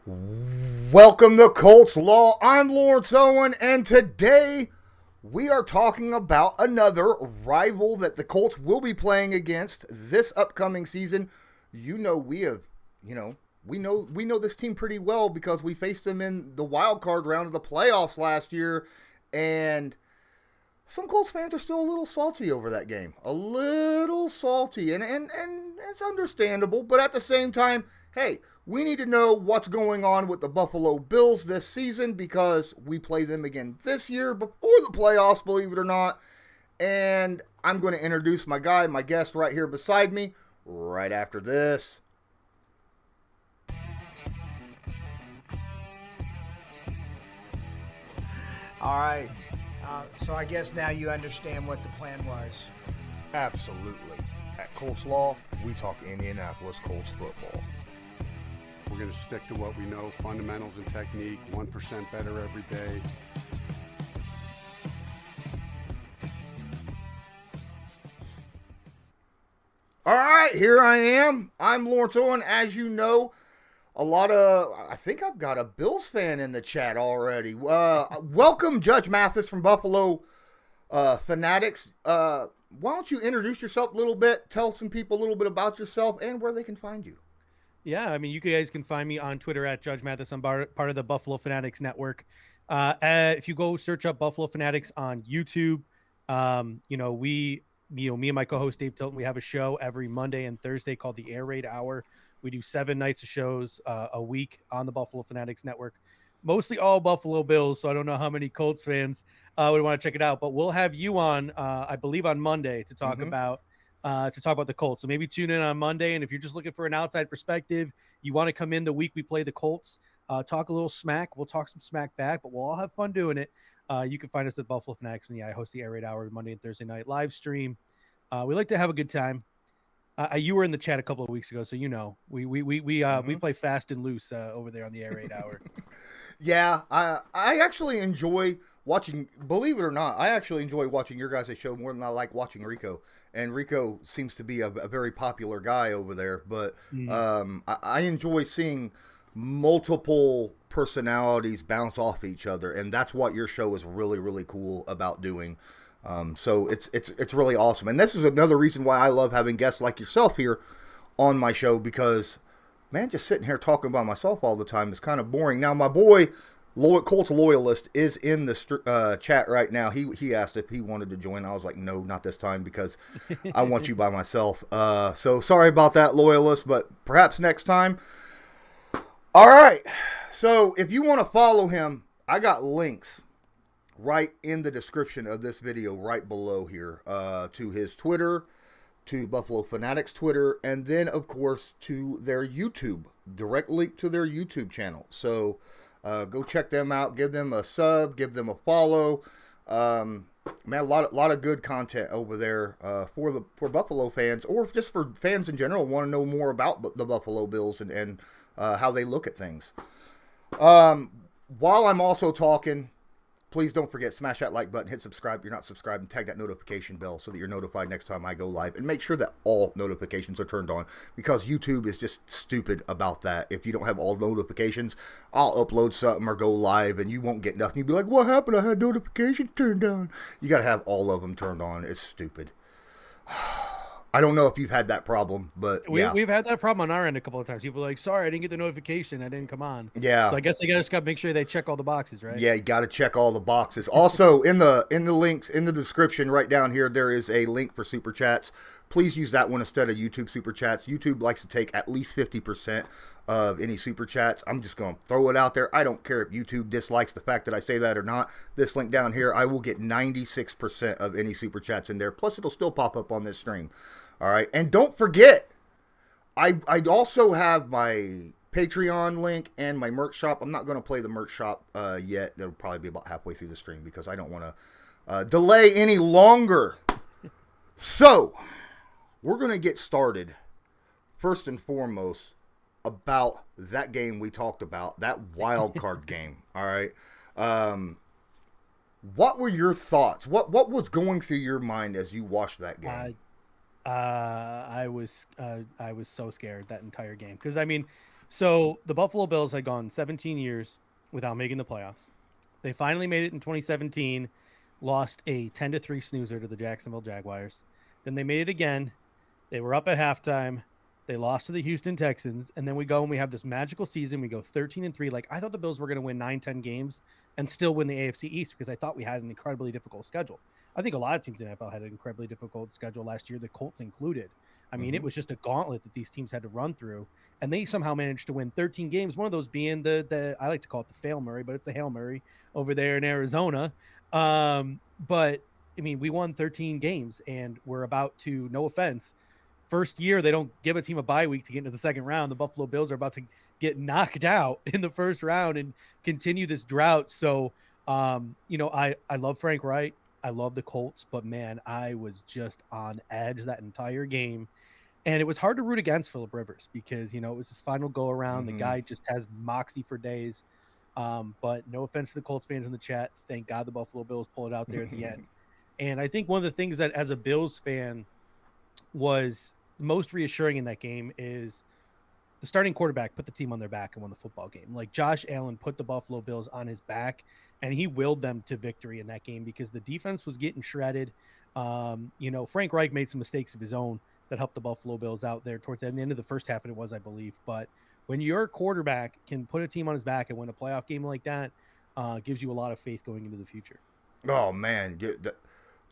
Welcome to Colts Law. I'm Lawrence Owen, and today we are talking about another rival that the Colts will be playing against this upcoming season. We know this team pretty well because we faced them in the Wildcard round of the playoffs last year, and some Colts fans are still a little salty over that game. A little salty, and it's understandable, but at the same time, hey, we need to know what's going on with the Buffalo Bills this season because we play them again this year before the playoffs, believe it or not. And I'm going to introduce my guest right here beside me, right after this. All right. So I guess now you understand what the plan was. Absolutely. At Colts Law, we talk Indianapolis Colts football. We're going to stick to what we know, fundamentals and technique, 1% better every day. All right, here I am. I'm Lawrence Owen. As you know, I think I've got a Bills fan in the chat already. Welcome, Judge Mathis from Buffalo Fanatics. Why don't you introduce yourself a little bit, tell some people a little bit about yourself and where they can find you. Yeah, I mean, you guys can find me on Twitter at Judge Mathis. I'm part of the Buffalo Fanatics network. If you go search up Buffalo Fanatics on YouTube, me and my co-host Dave Tilton, we have a show every Monday and Thursday called the Air Raid Hour. We do 7 nights of shows a week on the Buffalo Fanatics network, mostly all Buffalo Bills. So I don't know how many Colts fans would want to check it out, but we'll have you on, I believe on Monday to talk about the Colts. So maybe tune in on Monday. And if you're just looking for an outside perspective, you want to come in the week we play the Colts, talk a little smack. We'll talk some smack back, but we'll all have fun doing it. You can find us at Buffalo Fanatics. And yeah, I host the Air Raid Hour Monday and Thursday night live stream. We like to have a good time. You were in the chat a couple of weeks ago, so you know we play fast and loose over there on the Air Raid Hour. Yeah, I actually enjoy watching. Believe it or not, I actually enjoy watching your guys' show more than I like watching Rico. And Rico seems to be a very popular guy over there, but I enjoy seeing multiple personalities bounce off each other, and that's what your show is really, really cool about doing. So it's really awesome. And this is another reason why I love having guests like yourself here on my show because, man, just sitting here talking about myself all the time is kind of boring. Now, my boy, Colts Loyalist, is in the chat right now. He asked if he wanted to join. I was like, no, not this time because I want you by myself. So sorry about that, Loyalist, but perhaps next time. All right. So if you want to follow him, I got links right in the description of this video right below here to his Twitter, to Buffalo Fanatics Twitter, and then, of course, to their YouTube, direct link to their YouTube channel. So go check them out, give them a sub, give them a follow. Man, a lot of good content over there for Buffalo fans, or just for fans in general want to know more about the Buffalo Bills and how they look at things. While I'm also talking, please don't forget, smash that like button, hit subscribe if you're not subscribed, and tag that notification bell so that you're notified next time I go live. And make sure that all notifications are turned on because YouTube is just stupid about that. If you don't have all notifications, I'll upload something or go live and you won't get nothing. You'll be like, what happened? I had notifications turned on. You got to have all of them turned on. It's stupid. I don't know if you've had that problem, but yeah. We've had that problem on our end a couple of times. People are like, sorry, I didn't get the notification. I didn't come on. Yeah. So I guess I just got to make sure they check all the boxes, right? Yeah, you got to check all the boxes. Also, in the links, in the description right down here, there is a link for Super Chats. Please use that one instead of YouTube Super Chats. YouTube likes to take at least 50% of any Super Chats. I'm just going to throw it out there. I don't care if YouTube dislikes the fact that I say that or not. This link down here, I will get 96% of any Super Chats in there. Plus, it'll still pop up on this stream. All right, and don't forget, I also have my Patreon link and my merch shop. I'm not going to play the merch shop yet. It'll probably be about halfway through the stream because I don't want to delay any longer. So, we're going to get started, first and foremost, about that game we talked about, that wild card game, all right? What were your thoughts? What was going through your mind as you watched that game? I was so scared that entire game because I mean, So the Buffalo Bills had gone 17 years without making the playoffs. They finally made it in 2017, lost a 10-3 snoozer to the Jacksonville Jaguars. Then they made it again. They were up at halftime. They lost to the Houston Texans. And then we go and we have this magical season. We go 13-3. Like, I thought the Bills were going to win 9-10 games and still win the AFC East because I thought we had an incredibly difficult schedule. I think a lot of teams in the NFL had an incredibly difficult schedule last year, the Colts included. I mean, it was just a gauntlet that these teams had to run through, and they somehow managed to win 13 games. One of those being the I like to call it the Fail Murray, but it's the Hail Murray over there in Arizona. But I mean, we won 13 games, and we're about to, no offense, first year they don't give a team a bye week to get into the second round. The Buffalo Bills are about to get knocked out in the first round and continue this drought. So, I love Frank Reich. I love the Colts, but man, I was just on edge that entire game. And it was hard to root against Phillip Rivers because, it was his final go around. The guy just has moxie for days. But no offense to the Colts fans in the chat. Thank God the Buffalo Bills pulled it out there at the end. And I think one of the things that as a Bills fan was most reassuring in that game is the starting quarterback put the team on their back and won the football game. Like Josh Allen put the Buffalo Bills on his back and he willed them to victory in that game because the defense was getting shredded. Frank Reich made some mistakes of his own that helped the Buffalo Bills out there towards the end of the first half. It was, I believe. But when your quarterback can put a team on his back and win a playoff game like that, gives you a lot of faith going into the future. Oh, man.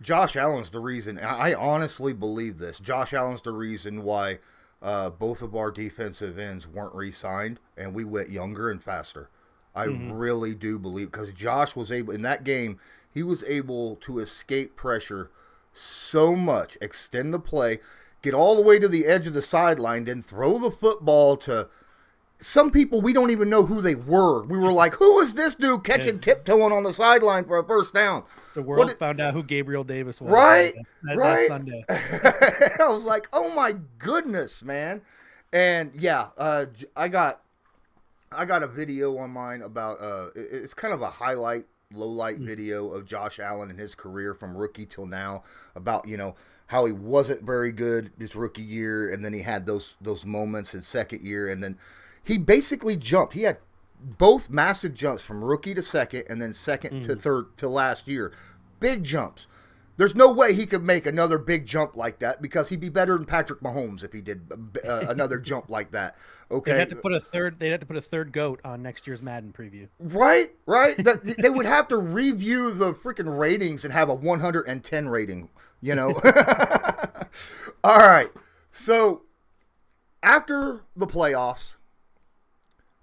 Josh Allen's the reason. I honestly believe this. Josh Allen's the reason why both of our defensive ends weren't re-signed and we went younger and faster. I really do believe, because Josh was able, in that game, he was able to escape pressure so much, extend the play, get all the way to the edge of the sideline, then throw the football to some people we don't even know who they were. We were like, who is this dude catching tiptoeing on the sideline for a first down? The world found out who Gabriel Davis was. Right? That Sunday. I was like, oh my goodness, man. And yeah, I got a video on mine about, it's kind of a highlight, low light video of Josh Allen and his career from rookie till now about, how he wasn't very good his rookie year. And then he had those moments his second year. And then he basically jumped. He had both massive jumps from rookie to second and then second to third to last year. Big jumps. There's no way he could make another big jump like that because he'd be better than Patrick Mahomes if he did another jump like that. Okay, They'd have to put a third goat on next year's Madden preview. Right. They would have to review the freaking ratings and have a 110 rating. All right. So after the playoffs,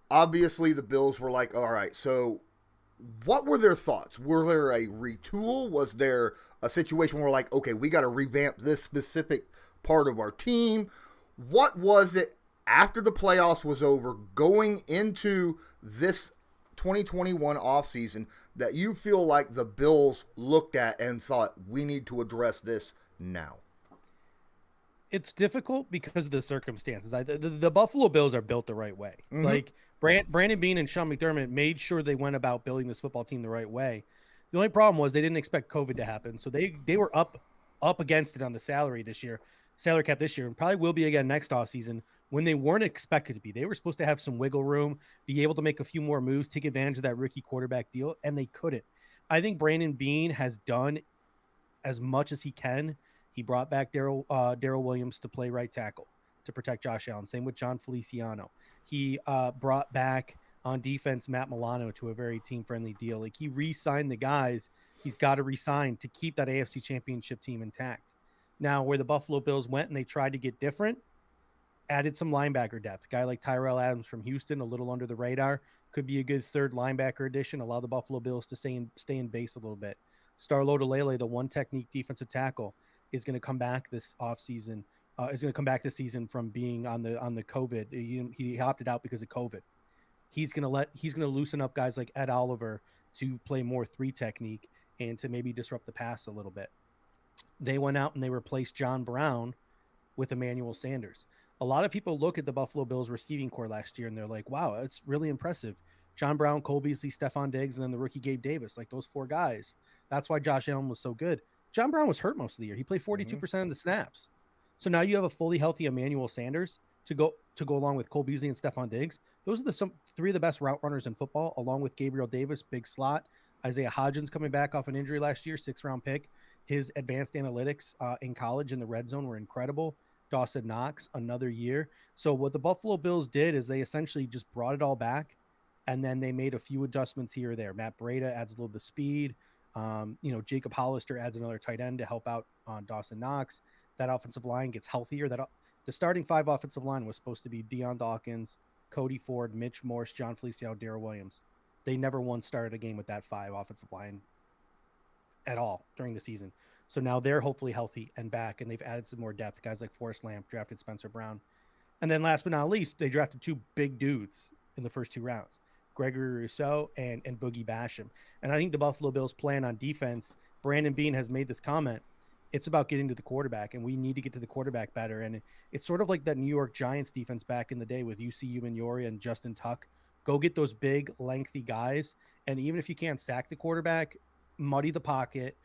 obviously the Bills were like, all right, so what were their thoughts? Were there a retool? Was there a situation where like, okay, we got to revamp this specific part of our team? What was it after the playoffs was over, going into this 2021 offseason, that you feel like the Bills looked at and thought, we need to address this now? It's difficult because of the circumstances. The Buffalo Bills are built the right way. Like Brandon Beane and Sean McDermott made sure they went about building this football team the right way. The only problem was they didn't expect COVID to happen, so they were up against it on the salary cap this year, and probably will be again next offseason when they weren't expected to be. They were supposed to have some wiggle room, be able to make a few more moves, take advantage of that rookie quarterback deal, and they couldn't. I think Brandon Beane has done as much as he can. He brought back Darrell Williams to play right tackle to protect Josh Allen. Same with John Feliciano. He brought back on defense Matt Milano to a very team-friendly deal. Like, he re-signed the guys he's got to re-sign to keep that AFC Championship team intact. Now, where the Buffalo Bills went and they tried to get different, added some linebacker depth. A guy like Tyrell Adams from Houston, a little under the radar, could be a good third linebacker addition, allow the Buffalo Bills to stay in base a little bit. Starlo Delele, the one technique defensive tackle, is going to come back this offseason. Is going to come back this season from being on the COVID. He opted out because of COVID. He's going to loosen up guys like Ed Oliver to play more 3 technique and to maybe disrupt the pass a little bit. They went out and they replaced John Brown with Emmanuel Sanders. A lot of people look at the Buffalo Bills receiving core last year and they're like, wow, it's really impressive. John Brown, Cole Beasley, Stephon Diggs, and then the rookie Gabe Davis, like those 4 guys. That's why Josh Allen was so good. John Brown was hurt most of the year. He played 42% of the snaps. So now you have a fully healthy Emmanuel Sanders to go to go along with Cole Beasley and Stephon Diggs. Those are three of the best route runners in football, along with Gabriel Davis, big slot. Isaiah Hodgins coming back off an injury last year, 6th-round pick. His advanced analytics in college in the red zone were incredible. Dawson Knox, another year. So what the Buffalo Bills did is they essentially just brought it all back, and then they made a few adjustments here or there. Matt Breida adds a little bit of speed. Jacob Hollister adds another tight end to help out on Dawson Knox. That offensive line gets healthier. The starting 5 offensive line was supposed to be Deion Dawkins, Cody Ford, Mitch Morse, John Feliciano, Darrell Williams. They never once started a game with that 5 offensive line at all during the season. So now they're hopefully healthy and back, and they've added some more depth. Guys like Forrest Lamp, drafted Spencer Brown. And then last but not least, they drafted 2 big dudes in the first 2 rounds, Gregory Rousseau and Boogie Basham. And I think the Buffalo Bills plan on defense, Brandon Beane has made this comment, it's about getting to the quarterback, and we need to get to the quarterback better. And it's sort of like that New York Giants defense back in the day with UC Umenyiora and Justin Tuck. Go get those big, lengthy guys, and even if you can't sack the quarterback, muddy the pocket,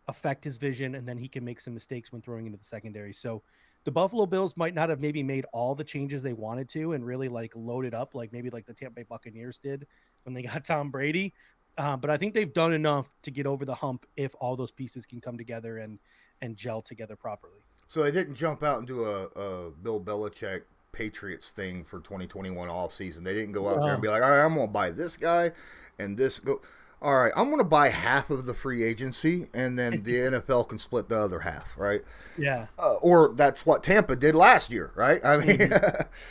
affect his vision, and then he can make some mistakes when throwing into the secondary. So the Buffalo Bills might not have maybe made all the changes they wanted to and really like loaded up like maybe like the Tampa Bay Buccaneers did when they got Tom Brady. But I think they've done enough to get over the hump if all those pieces can come together and gel together properly. So they didn't jump out and do a Bill Belichick Patriots thing for 2021 offseason. They didn't go out there and be like, all right, I'm going to buy this guy and this go. All right, I'm going to buy half of the free agency, and then the NFL can split the other half, right? Yeah. Or that's what Tampa did last year, right? I mean,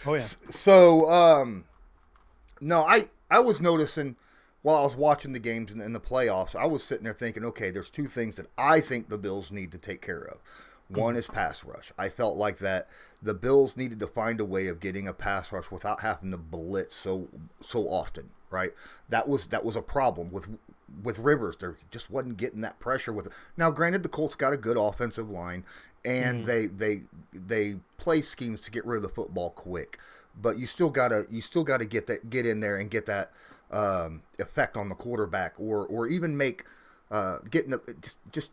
oh yeah. So, no, I was noticing while I was watching the games in the playoffs, I was sitting there thinking, okay, there's 2 things that I think the Bills need to take care of. One is pass rush. I felt like that the Bills needed to find a way of getting a pass rush without having to blitz so often, right? That was a problem with Rivers. There just wasn't getting that pressure with it. Now, granted, the Colts got a good offensive line, and they play schemes to get rid of the football quick, but you still gotta get in there and get that effect on the quarterback, or even make just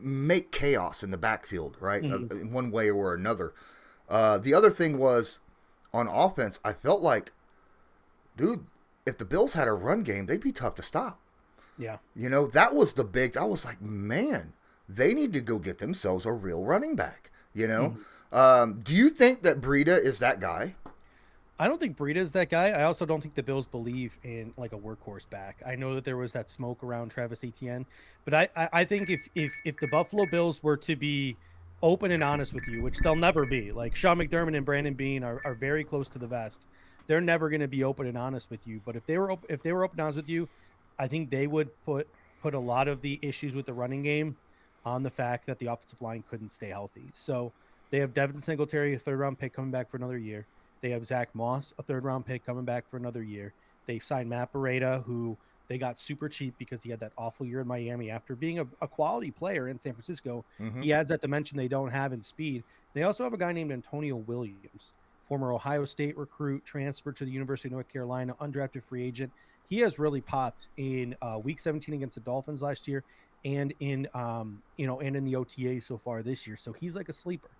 make chaos in the backfield, right? In one way or another. The other thing was on offense, I felt like, dude, if the Bills had a run game, they'd be tough to stop. Yeah. That was the big, I was like, man, they need to go get themselves a real running back, Do you think that Breida is that guy? I don't think Breida is that guy. I also don't think the Bills believe in like a workhorse back. I know that there was that smoke around Travis Etienne, but I think if the Buffalo Bills were to be open and honest with you, which they'll never be, like Sean McDermott and Brandon Beane are very close to the vest. They're never going to be open and honest with you. But if they were open and honest with you, I think they would put a lot of the issues with the running game on the fact that the offensive line couldn't stay healthy. So they have Devin Singletary, a 3rd-round pick, coming back for another year. They have Zach Moss, a 3rd-round pick, coming back for another year. They've signed Matt Breida, who they got super cheap because he had that awful year in Miami after being a quality player in San Francisco. He adds that dimension they don't have in speed. They also have a guy named Antonio Williams, former Ohio State recruit, transferred to the University of North Carolina, undrafted free agent. He has really popped in Week 17 against the Dolphins last year, and in and in the OTA so far this year. So he's like a sleeper.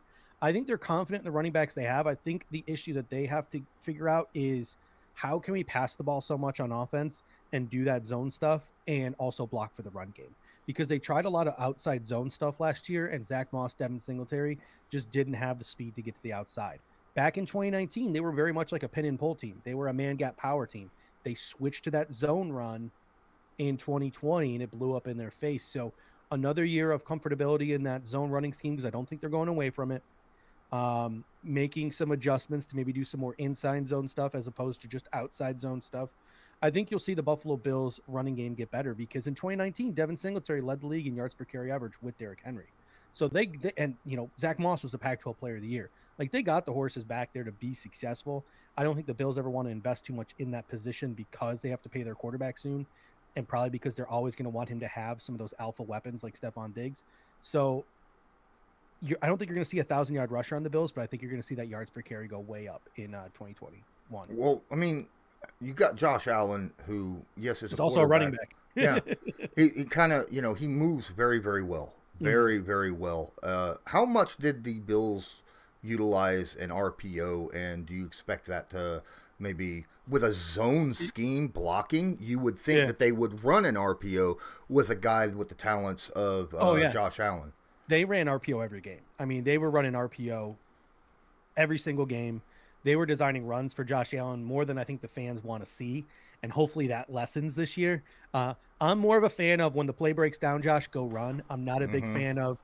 I think they're confident in the running backs they have. I think the issue that they have to figure out is how can we pass the ball so much on offense and do that zone stuff and also block for the run game? Because they tried a lot of outside zone stuff last year, and Zach Moss, Devin Singletary just didn't have the speed to get to the outside. Back in 2019, they were very much like a pin and pull team. They were a man gap power team. They switched to that zone run in 2020, and it blew up in their face. So another year of comfortability in that zone running scheme, because I don't think they're going away from it. Making some adjustments to maybe do some more inside zone stuff as opposed to just outside zone stuff. I think you'll see the Buffalo Bills running game get better, because in 2019, Devin Singletary led the league in yards per carry average with Derrick Henry. So they Zach Moss was the Pac-12 player of the year. Like, they got the horses back there to be successful. I don't think the Bills ever want to invest too much in that position because they have to pay their quarterback soon, and probably because they're always going to want him to have some of those alpha weapons like Stephon Diggs. So I don't think you're going to see a 1,000-yard rusher on the Bills, but I think you're going to see that yards per carry go way up in 2021. Well, I mean, you got Josh Allen, who, yes, is also a running back. Yeah. He kind of, he moves very, very well. Very, very well. How much did the Bills utilize an RPO, and do you expect that to maybe with a zone scheme blocking? You would think that they would run an RPO with a guy with the talents of Josh Allen. They ran RPO every game. I mean, they were running RPO every single game. They were designing runs for Josh Allen more than I think the fans want to see, and hopefully that lessens this year. I'm more of a fan of when the play breaks down, Josh, go run. I'm not a big fan of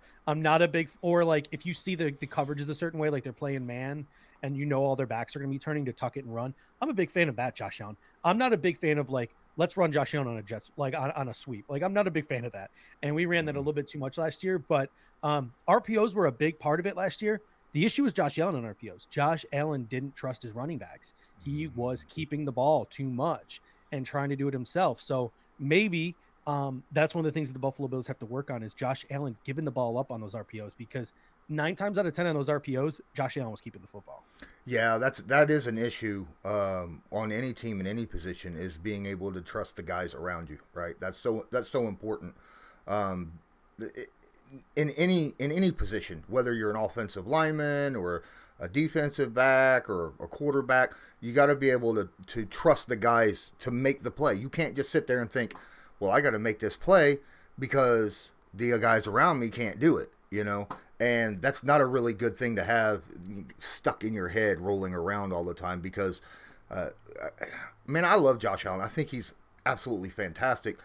or like if you see the coverage is a certain way, like they're playing man and you know all their backs are going to be turning to tuck it and run. I'm a big fan of that, Josh Allen. I'm not a big fan of like, let's run Josh Allen on a Jets, like on a sweep. Like I'm not a big fan of that. And we ran that a little bit too much last year, but RPOs were a big part of it last year. The issue was Josh Allen on RPOs. Josh Allen didn't trust his running backs. He was keeping the ball too much and trying to do it himself. So maybe that's one of the things that the Buffalo Bills have to work on is Josh Allen giving the ball up on those RPOs, because 9 times out of 10 on those RPOs, Josh Allen was keeping the football. Yeah, that is an issue on any team in any position, is being able to trust the guys around you, right? That's so important. In any position, whether you're an offensive lineman or a defensive back or a quarterback, you got to be able to trust the guys to make the play. You can't just sit there and think, well, I got to make this play because the guys around me can't do it, you know? And that's not a really good thing to have stuck in your head rolling around all the time, because, man, I love Josh Allen. I think he's absolutely fantastic.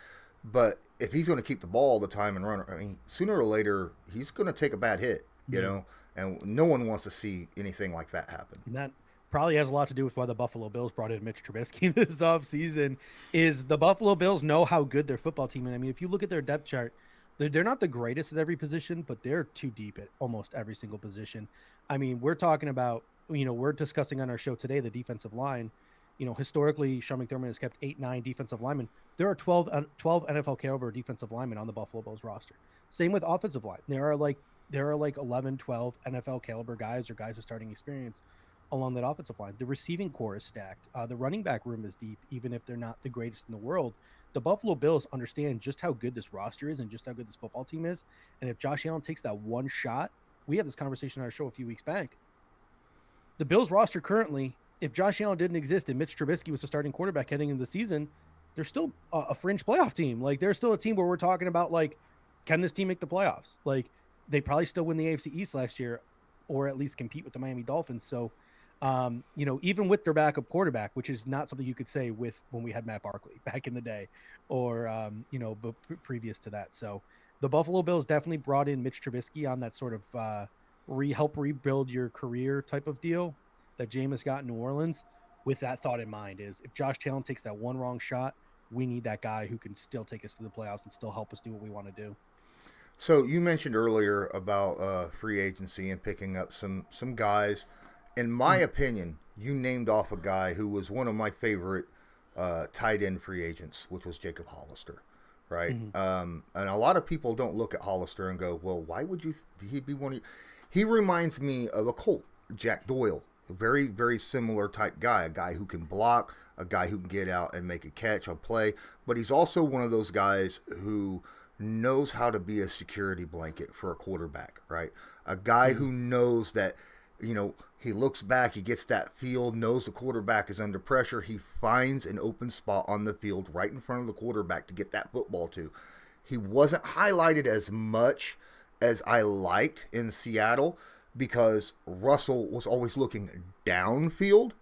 But if he's going to keep the ball all the time and run, I mean, sooner or later, he's going to take a bad hit, you know? And no one wants to see anything like that happen. And that probably has a lot to do with why the Buffalo Bills brought in Mitch Trubisky this offseason, is the Buffalo Bills know how good their football team is. I mean, if you look at their depth chart, they're not the greatest at every position, but they're too deep at almost every single position. I mean, we're talking about, you know, we're discussing on our show today the defensive line. You know, historically, Sean McDermott has kept 8-9 defensive linemen. There are 12 NFL caliber defensive linemen on the Buffalo Bills roster. Same with offensive line. There are like 11, 12 NFL caliber guys or guys with starting experience along that offensive line. The receiving core is stacked. The running back room is deep, even if they're not the greatest in the world. The Buffalo Bills understand just how good this roster is and just how good this football team is. And if Josh Allen takes that one shot, we had this conversation on our show a few weeks back. The Bills roster currently, if Josh Allen didn't exist and Mitch Trubisky was the starting quarterback heading into the season, they're still a fringe playoff team. Like, they're still a team where we're talking about, like, can this team make the playoffs? Like, they probably still win the AFC East last year, or at least compete with the Miami Dolphins. So, you know, even with their backup quarterback, which is not something you could say with when we had Matt Barkley back in the day, or, you know, previous to that. So the Buffalo Bills definitely brought in Mitch Trubisky on that sort of help rebuild your career type of deal that Jameis got in New Orleans, with that thought in mind, is if Josh Allen takes that one wrong shot, we need that guy who can still take us to the playoffs and still help us do what we want to do. So you mentioned earlier about free agency and picking up some guys. In my opinion, you named off a guy who was one of my favorite tight end free agents, which was Jacob Hollister, right? And a lot of people don't look at Hollister and go, well, why would he be one of you? He reminds me of a Colt, Jack Doyle. A very, very similar type guy, a guy who can block, a guy who can get out and make a catch on play, but he's also one of those guys who knows how to be a security blanket for a quarterback, right? A guy who knows that, you know, he looks back, he gets that feel, knows the quarterback is under pressure, he finds an open spot on the field right in front of the quarterback to get that football to. He wasn't highlighted as much as I liked in Seattle, because Russell was always looking downfield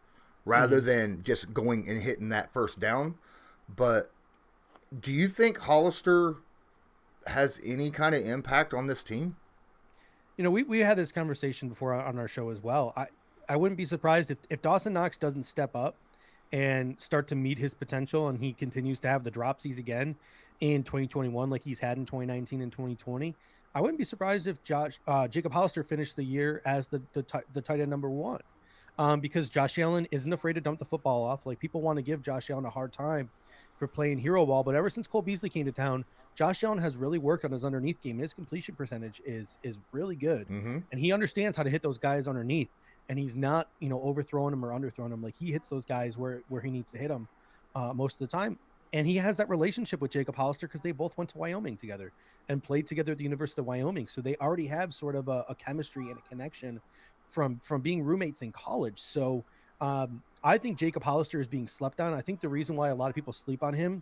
rather than just going and hitting that first down. But do you think Hollister has any kind of impact on this team? You know, we had this conversation before on our show as well. I wouldn't be surprised if Dawson Knox doesn't step up and start to meet his potential, and he continues to have the dropsies again in 2021 like he's had in 2019 and 2020. I wouldn't be surprised if Jacob Hollister finished the year as the tight end number one, because Josh Allen isn't afraid to dump the football off. Like, people want to give Josh Allen a hard time for playing hero ball, but ever since Cole Beasley came to town, Josh Allen has really worked on his underneath game. His completion percentage is really good, and he understands how to hit those guys underneath. And he's not, you know, overthrowing them or underthrowing them. Like, he hits those guys where he needs to hit them most of the time. And he has that relationship with Jacob Hollister because they both went to Wyoming together and played together at the University of Wyoming. So they already have sort of a chemistry and a connection from being roommates in college. So I think Jacob Hollister is being slept on. I think the reason why a lot of people sleep on him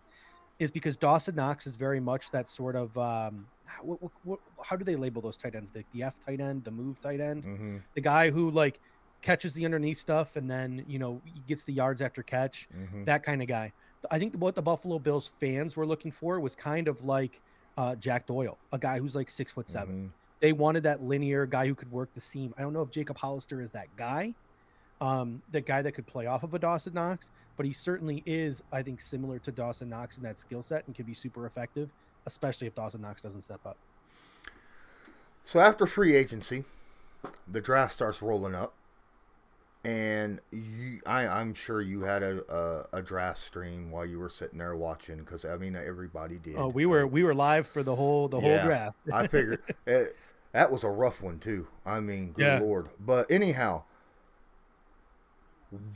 is because Dawson Knox is very much that sort of how do they label those tight ends? The F tight end, the move tight end, the guy who like catches the underneath stuff and then he gets the yards after catch, that kind of guy. I think what the Buffalo Bills fans were looking for was kind of like Jack Doyle, a guy who's like 6'7". They wanted that linear guy who could work the seam. I don't know if Jacob Hollister is that guy. The guy that could play off of a Dawson Knox, but he certainly is, I think, similar to Dawson Knox in that skill set and can be super effective, especially if Dawson Knox doesn't step up. So after free agency, the draft starts rolling up, and I'm sure you had a draft stream while you were sitting there watching, because I mean everybody did. Oh, we were live for the whole draft. I figured that was a rough one too. I mean, good Lord. But anyhow.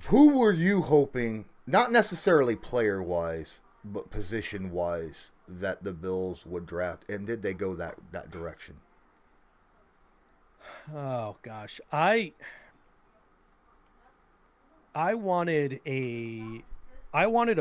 Who were you hoping, not necessarily player-wise, but position-wise, that the Bills would draft, and did they go that direction? Oh gosh, I wanted a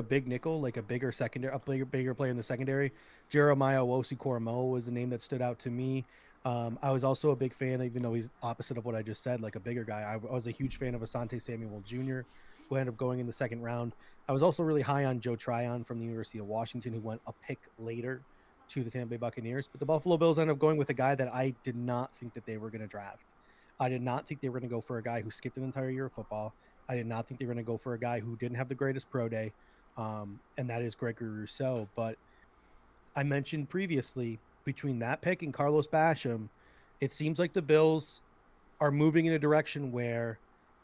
big nickel, like a bigger secondary, bigger player in the secondary. Jeremiah Owusu-Koramoah was the name that stood out to me. I was also a big fan, even though he's opposite of what I just said, like a bigger guy. I was a huge fan of Asante Samuel Jr., who ended up going in the second round. I was also really high on Joe Tryon from the University of Washington, who went a pick later to the Tampa Bay Buccaneers. But the Buffalo Bills ended up going with a guy that I did not think that they were going to draft. I did not think they were going to go for a guy who skipped an entire year of football. I did not think they were going to go for a guy who didn't have the greatest pro day, and that is Gregory Rousseau. But I mentioned previously, between that pick and Carlos Basham, it seems like the Bills are moving in a direction where,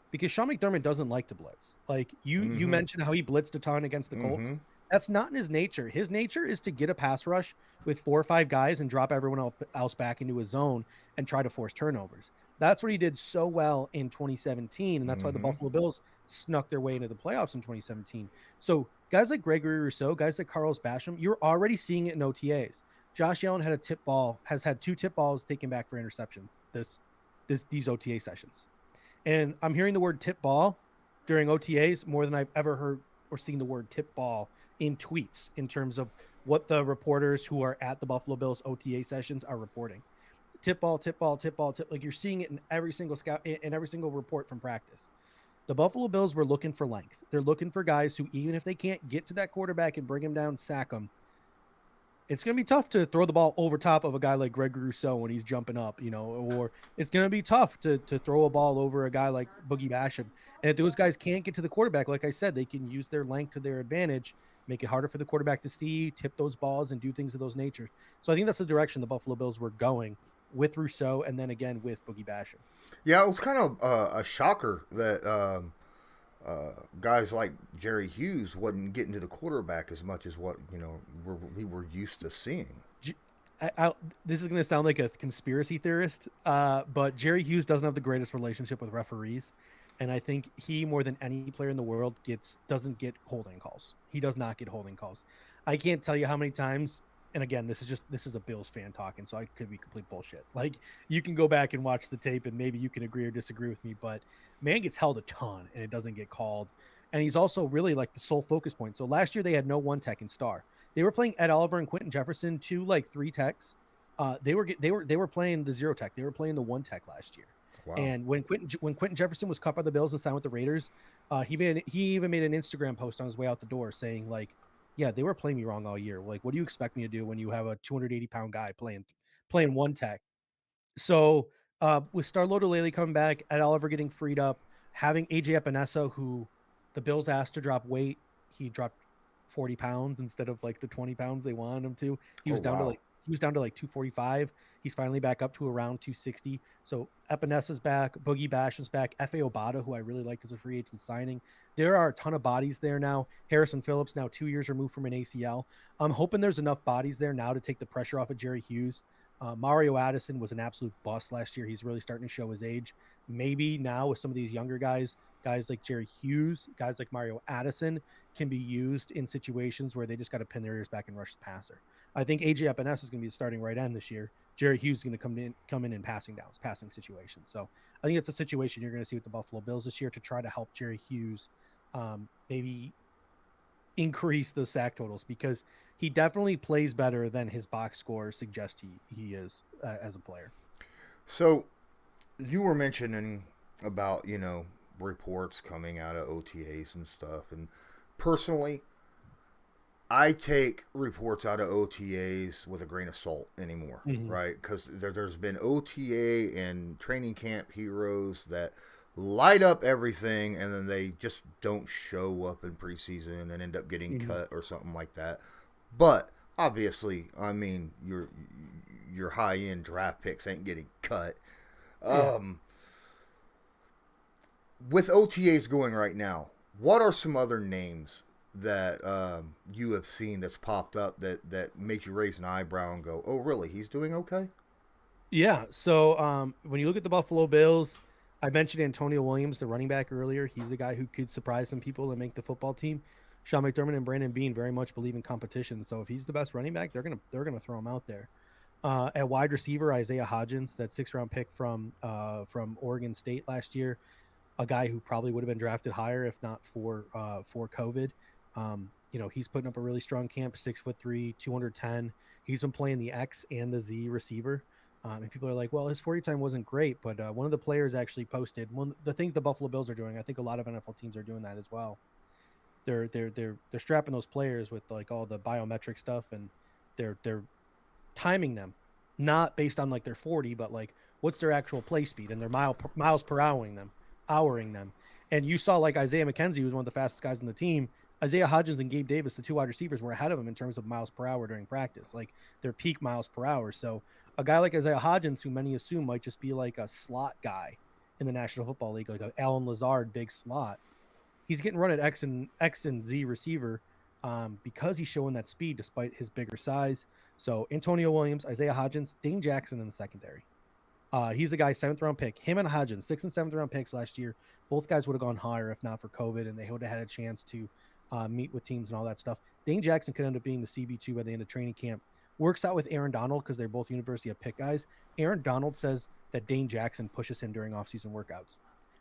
because Sean McDermott doesn't like to blitz. Like you mentioned how he blitzed a ton against the Colts. That's not in his nature. His nature is to get a pass rush with 4 or 5 guys and drop everyone else back into his zone and try to force turnovers. That's what he did so well in 2017, and that's why the Buffalo Bills snuck their way into the playoffs in 2017. So guys like Gregory Rousseau, guys like Carlos Basham, you're already seeing it in OTAs. Josh Allen has had 2 tip balls taken back for interceptions these OTA sessions. And I'm hearing the word tip ball during OTAs more than I've ever heard or seen the word tip ball in tweets in terms of what the reporters who are at the Buffalo Bills OTA sessions are reporting. Tip ball, tip ball, tip ball, tip. Like you're seeing it in every single scout, in every single report from practice. The Buffalo Bills were looking for length. They're looking for guys who, even if they can't get to that quarterback and bring him down, sack him, it's going to be tough to throw the ball over top of a guy like Greg Rousseau when he's jumping up, or it's going to be tough to throw a ball over a guy like Boogie Basham. And if those guys can't get to the quarterback, like I said, they can use their length to their advantage, make it harder for the quarterback to see, tip those balls, and do things of those natures. So I think that's the direction the Buffalo Bills were going with Rousseau, and then again with Boogie Basham. Yeah, it was kind of a shocker that guys like Jerry Hughes wasn't getting to the quarterback as much as what we were used to seeing. This is going to sound like a conspiracy theorist, but Jerry Hughes doesn't have the greatest relationship with referees, and I think he, more than any player in the world, doesn't get holding calls. He does not get holding calls. I can't tell you how many times. And again, this is a Bills fan talking, so I could be complete bullshit. Like, you can go back and watch the tape, and maybe you can agree or disagree with me, but man gets held a ton, and it doesn't get called. And he's also really like the sole focus point. So last year they had no 1 tech in star. They were playing Ed Oliver and Quentin Jefferson, 2 like 3 techs. They were playing the 0 tech. They were playing the 1 tech last year. Wow. And when Quentin Jefferson was cut by the Bills and signed with the Raiders, he even made an Instagram post on his way out the door saying, like, yeah, they were playing me wrong all year. Like, what do you expect me to do when you have a 280-pound guy playing 1 tech? So with Starlord O'Leary coming back, Ed Oliver getting freed up, having AJ Epinesa, who the Bills asked to drop weight, he dropped 40 pounds instead of like the 20 pounds they wanted him to. He was down to like 245. He's finally back up to around 260. So Epinesa's back, Boogie Basham's back, F.A. Obata, who I really liked as a free agent signing. There are a ton of bodies there now. Harrison Phillips now 2 years removed from an ACL. I'm hoping there's enough bodies there now to take the pressure off of Jerry Hughes Mario Addison was an absolute bust last year. He's really starting to show his age. Maybe now with some of these younger guys like Jerry Hughes, guys like Mario Addison can be used in situations where they just got to pin their ears back and rush the passer. I think AJ Epinesa is going to be the starting right end this year. Jerry Hughes is going to come in passing downs, passing situations. So I think it's a situation you're going to see with the Buffalo Bills this year to try to help Jerry Hughes maybe increase the sack totals, because he definitely plays better than his box score suggests he is as a player. So you were mentioning about, reports coming out of OTAs and stuff. And personally, I take reports out of OTAs with a grain of salt anymore, right? Because there's been OTA and training camp heroes that light up everything, and then they just don't show up in preseason and end up getting cut or something like that. But obviously, I mean, your high end draft picks ain't getting cut. With OTAs going right now, what are some other names that you have seen that's popped up that makes you raise an eyebrow and go, "Oh, really? He's doing okay?" Yeah. So when you look at the Buffalo Bills, I mentioned Antonio Williams, the running back, earlier. He's a guy who could surprise some people and make the football team. Sean McDermott and Brandon Beane very much believe in competition. So if he's the best running back, they're gonna throw him out there. At wide receiver, Isaiah Hodgins, that 6th-round pick from Oregon State last year, a guy who probably would have been drafted higher if not for COVID. He's putting up a really strong camp, 6'3", 210. He's been playing the X and the Z receiver. And people are like, well, his 40 time wasn't great, but one of the players actually posted the thing the Buffalo Bills are doing. I think a lot of NFL teams are doing that as well. They're strapping those players with like all the biometric stuff, and they're timing them, not based on like their 40, but like what's their actual play speed, and their miles per houring them. And you saw like Isaiah McKenzie, who was one of the fastest guys on the team. Isaiah Hodgins and Gabe Davis, the 2 wide receivers, were ahead of him in terms of miles per hour during practice, like their peak miles per hour. So a guy like Isaiah Hodgins, who many assume might just be like a slot guy in the National Football League, like an Alan Lazard big slot, he's getting run at X and Z receiver because he's showing that speed despite his bigger size. So Antonio Williams, Isaiah Hodgins, Dane Jackson in the secondary. He's a guy, 7th-round pick. Him and Hodgins, 6th and 7th-round picks last year. Both guys would have gone higher if not for COVID, and they would have had a chance to meet with teams and all that stuff. Dane Jackson could end up being the CB2 by the end of training camp. Works out with Aaron Donald because they're both University of Pitt guys. Aaron Donald says that Dane Jackson pushes him during offseason workouts.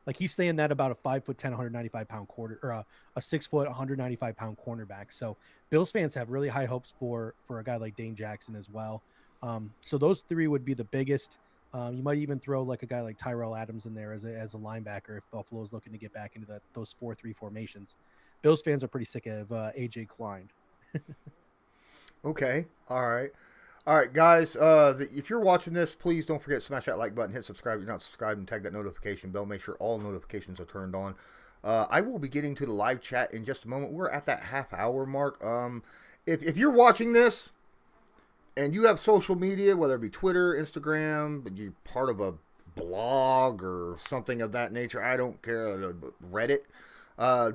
Like, he's saying that about a 5'10", 195-pound quarter, or a 6 foot, 195-pound cornerback. So Bills fans have really high hopes for a guy like Dane Jackson as well. So those 3 would be the biggest. You might even throw like a guy like Tyrell Adams in there as a linebacker if Buffalo is looking to get back into those 4-3 formations. Bills fans are pretty sick of AJ Klein. Okay. All right, guys. If you're watching this, please don't forget to smash that like button, hit subscribe if you're not subscribed, and tag that notification bell. Make sure all notifications are turned on. I will be getting to the live chat in just a moment. We're at that half-hour mark. If you're watching this and you have social media, whether it be Twitter, Instagram, but you're part of a blog or something of that nature, I don't care, Reddit,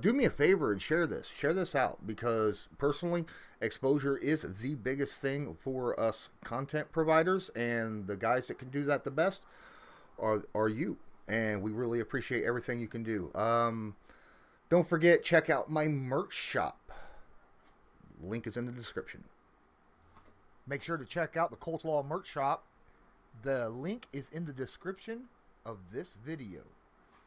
do me a favor and share this out, because personally, exposure is the biggest thing for us content providers, and the guys that can do that the best are you, and we really appreciate everything you can do. Don't forget, check out my merch shop. Link is in the description. Make sure to check out the Colts Law merch shop. The link is in the description of this video.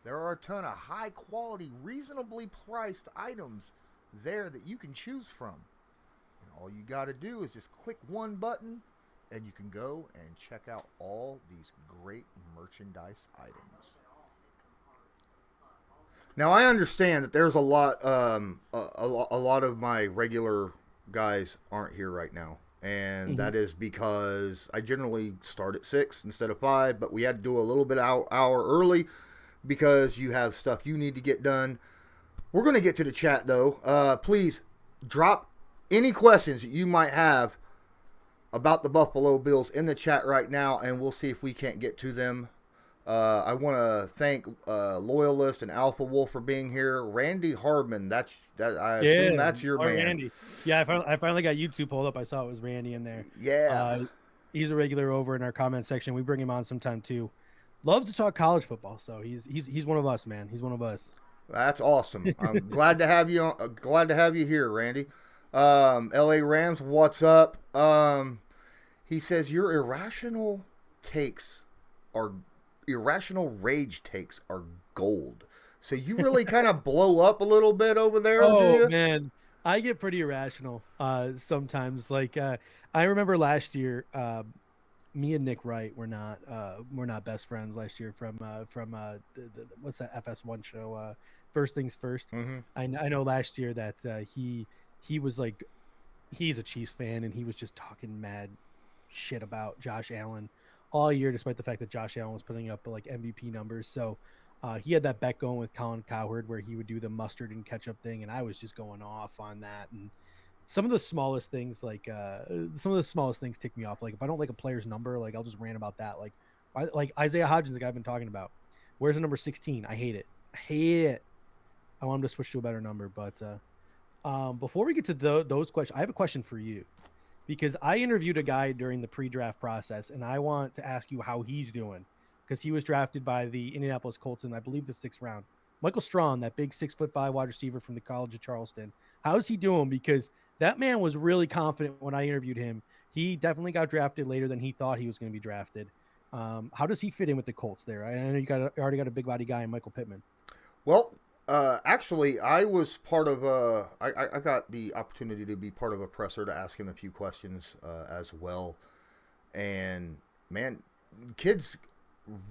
There are a ton of high quality, reasonably priced items there that you can choose from. And all you got to do is just click one button and you can go and check out all these great merchandise items. Now, I understand that there's a lot of my regular guys aren't here right now. And that is because I generally start at 6 instead of 5, but we had to do a little bit hour early because you have stuff you need to get done. We're going to get to the chat, though. Please drop any questions that you might have about the Buffalo Bills in the chat right now, and we'll see if we can't get to them. I want to thank Loyalist and Alpha Wolf for being here. Randy Hardman, I assume that's your man. Randy. Yeah, I finally got YouTube pulled up. I saw it was Randy in there. Yeah. He's a regular over in our comment section. We bring him on sometime too. Loves to talk college football, so he's one of us, man. He's one of us. That's awesome. I'm glad to have you. Glad to have you here, Randy. L.A. Rams, what's up? He says your irrational rage takes are gold. So you really kind of blow up a little bit over there, do you? Man, I get pretty irrational sometimes. Like I remember last year, me and Nick Wright were not best friends last year from what's that FS1 show? First Things First. Mm-hmm. I know last year that he was like, he's a Chiefs fan and he was just talking mad shit about Josh Allen all year, despite the fact that Josh Allen was putting up like MVP numbers. So he had that bet going with Colin Cowherd where he would do the mustard and ketchup thing, and I was just going off on that. And some of the smallest things tick me off. Like if I don't like a player's number, like I'll just rant about that. Like Isaiah Hodgins, the guy I've been talking about. Where's the number 16? I hate it. I want him to switch to a better number. But before we get to those questions, I have a question for you, because I interviewed a guy during the pre-draft process, and I want to ask you how he's doing, because he was drafted by the Indianapolis Colts in, I believe, the 6th round. Michael Strawn, that big 6'5" wide receiver from the College of Charleston. How's he doing? Because that man was really confident when I interviewed him. He definitely got drafted later than he thought he was going to be drafted. How does he fit in with the Colts there? I know you already got a big body guy in Michael Pittman. Well, actually, I was part of I got the opportunity to be part of a presser to ask him a few questions as well. And, man, kid's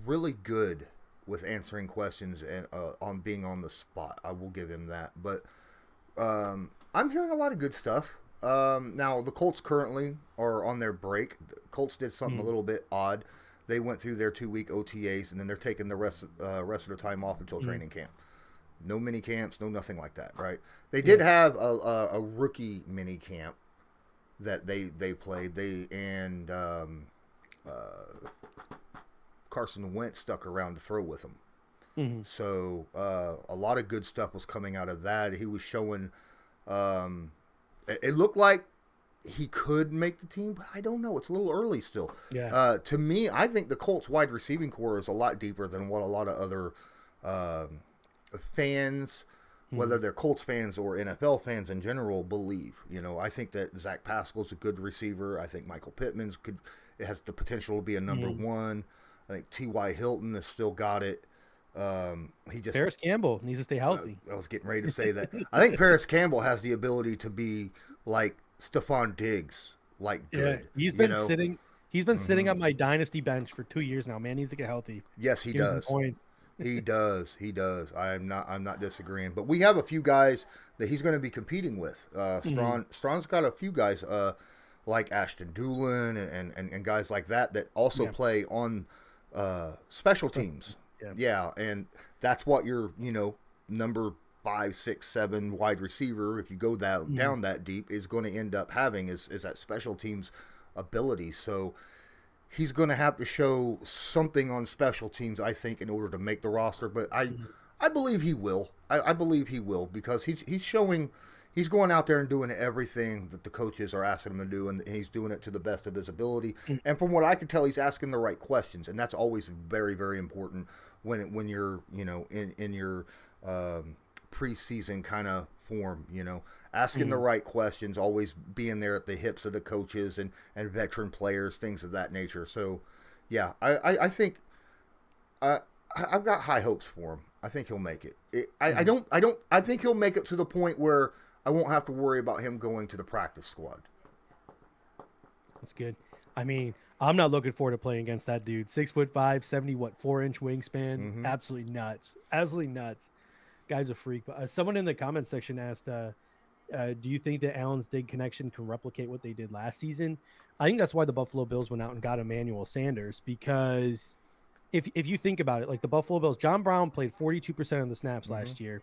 really good with answering questions and on being on the spot. I will give him that. But I'm hearing a lot of good stuff. Now, the Colts currently are on their break. The Colts did something a little bit odd. They went through their 2-week OTAs, and then they're taking the rest of their time off until training camp. No mini camps, no nothing like that, right? They did have a rookie mini camp that they played. Carson Wentz stuck around to throw with them. Mm-hmm. So a lot of good stuff was coming out of that. He was showing it looked like he could make the team, but I don't know. It's a little early still. Yeah. To me, I think the Colts wide receiving core is a lot deeper than what a lot of other fans, whether they're Colts fans or NFL fans in general, believe. I think that Zach Pascal's a good receiver. I think Michael Pittman's has the potential to be a number one. I think T.Y. Hilton has still got it. Paris Campbell needs to stay healthy. I was getting ready to say that. I think Paris Campbell has the ability to be like Stephon Diggs, like good. Yeah, he's been sitting. He's been sitting on my dynasty bench for 2 years now. Man needs to get healthy. Yes, he does. He does. I'm not disagreeing. But we have a few guys that he's going to be competing with. Strawn's got a few guys like Ashton Doolin and guys like that also play on special teams. Yeah, and that's what your number 5, 6, 7 wide receiver, if you go down that deep, is going to end up having is that special teams ability. So he's going to have to show something on special teams, I think, in order to make the roster. But I believe he will. I believe he will, because he's going out there and doing everything that the coaches are asking him to do, and he's doing it to the best of his ability. And from what I can tell, he's asking the right questions, and that's always very, very important when you're in your preseason kind of form. Asking the right questions, always being there at the hips of the coaches and veteran players, things of that nature. So, yeah, I think I've got high hopes for him. I think he'll make it. I think he'll make it to the point where I won't have to worry about him going to the practice squad. That's good. I mean, I'm not looking forward to playing against that dude. 6'5", 4-inch wingspan. Absolutely nuts. Guy's a freak. Someone in the comments section asked, do you think that Allen's dig connection can replicate what they did last season? I think that's why the Buffalo Bills went out and got Emmanuel Sanders, because if you think about it, like the Buffalo Bills, John Brown played 42% of the snaps last year.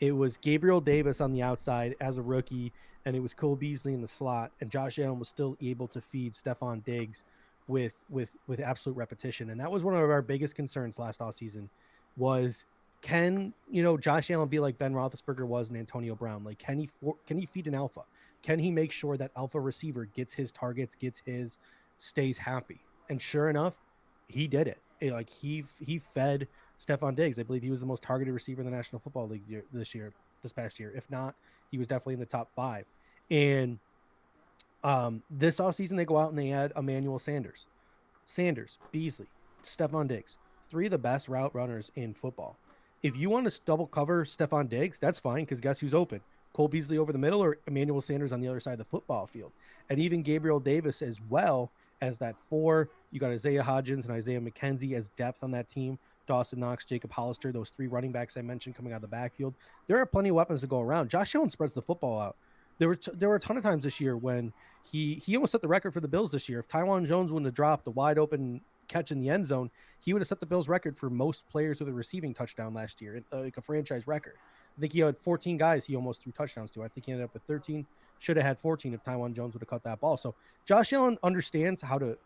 It was Gabriel Davis on the outside as a rookie, and it was Cole Beasley in the slot, and Josh Allen was still able to feed Stephon Diggs with absolute repetition. And that was one of our biggest concerns last offseason was, can Josh Allen be like Ben Roethlisberger was and Antonio Brown? Like, can he feed an alpha? Can he make sure that alpha receiver gets his targets, gets his stays happy. And sure enough, he did it. Like he fed Stephon Diggs. I believe he was the most targeted receiver in the National Football League this past year. If not, he was definitely in the top 5. And this offseason, they go out and they add Emmanuel Sanders, Beasley, Stephon Diggs, 3 of the best route runners in football. If you want to double cover Stephon Diggs, that's fine, because guess who's open? Cole Beasley over the middle or Emmanuel Sanders on the other side of the football field. And even Gabriel Davis as well as that 4. You got Isaiah Hodgins and Isaiah McKenzie as depth on that team. Dawson Knox, Jacob Hollister, those 3 running backs I mentioned coming out of the backfield. There are plenty of weapons to go around. Josh Allen spreads the football out. There were a ton of times this year when he almost set the record for the Bills this year. If Tywan Jones wouldn't have dropped the wide open catch in the end zone, he would have set the Bills record for most players with a receiving touchdown last year, like a franchise record. I think he had 14 guys he almost threw touchdowns to. I think he ended up with 13. Should have had 14 if Tywan Jones would have caught that ball. So Josh Allen understands how to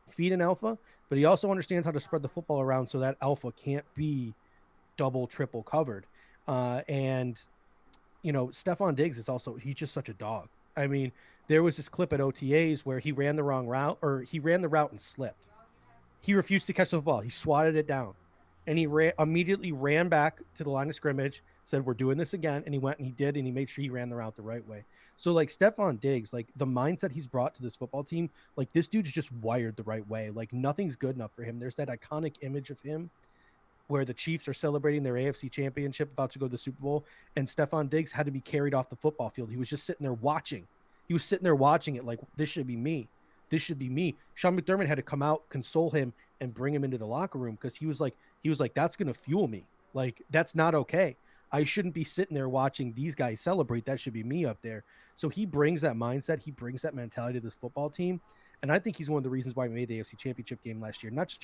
feed an alpha, but he also understands how to spread the football around so that alpha can't be double, triple covered. And Stephon Diggs is also, he's just such a dog. I mean, there was this clip at OTAs where he ran the wrong route, or he ran the route and slipped. He refused to catch the football. He swatted it down, and he immediately ran back to the line of scrimmage, said, "We're doing this again." And he went and he did, and he made sure he ran the route the right way. So like Stephon Diggs, like the mindset he's brought to this football team, like this dude's just wired the right way. Like nothing's good enough for him. There's that iconic image of him where the Chiefs are celebrating their AFC championship, about to go to the Super Bowl, and Stephon Diggs had to be carried off the football field. He was just sitting there watching. He was sitting there watching it like, this should be me. This should be me. Sean McDermott had to come out, console him, and bring him into the locker room, because he was like, that's going to fuel me. Like, that's not okay. I shouldn't be sitting there watching these guys celebrate. That should be me up there. So he brings that mindset. He brings that mentality to this football team. And I think he's one of the reasons why we made the AFC Championship game last year. Not just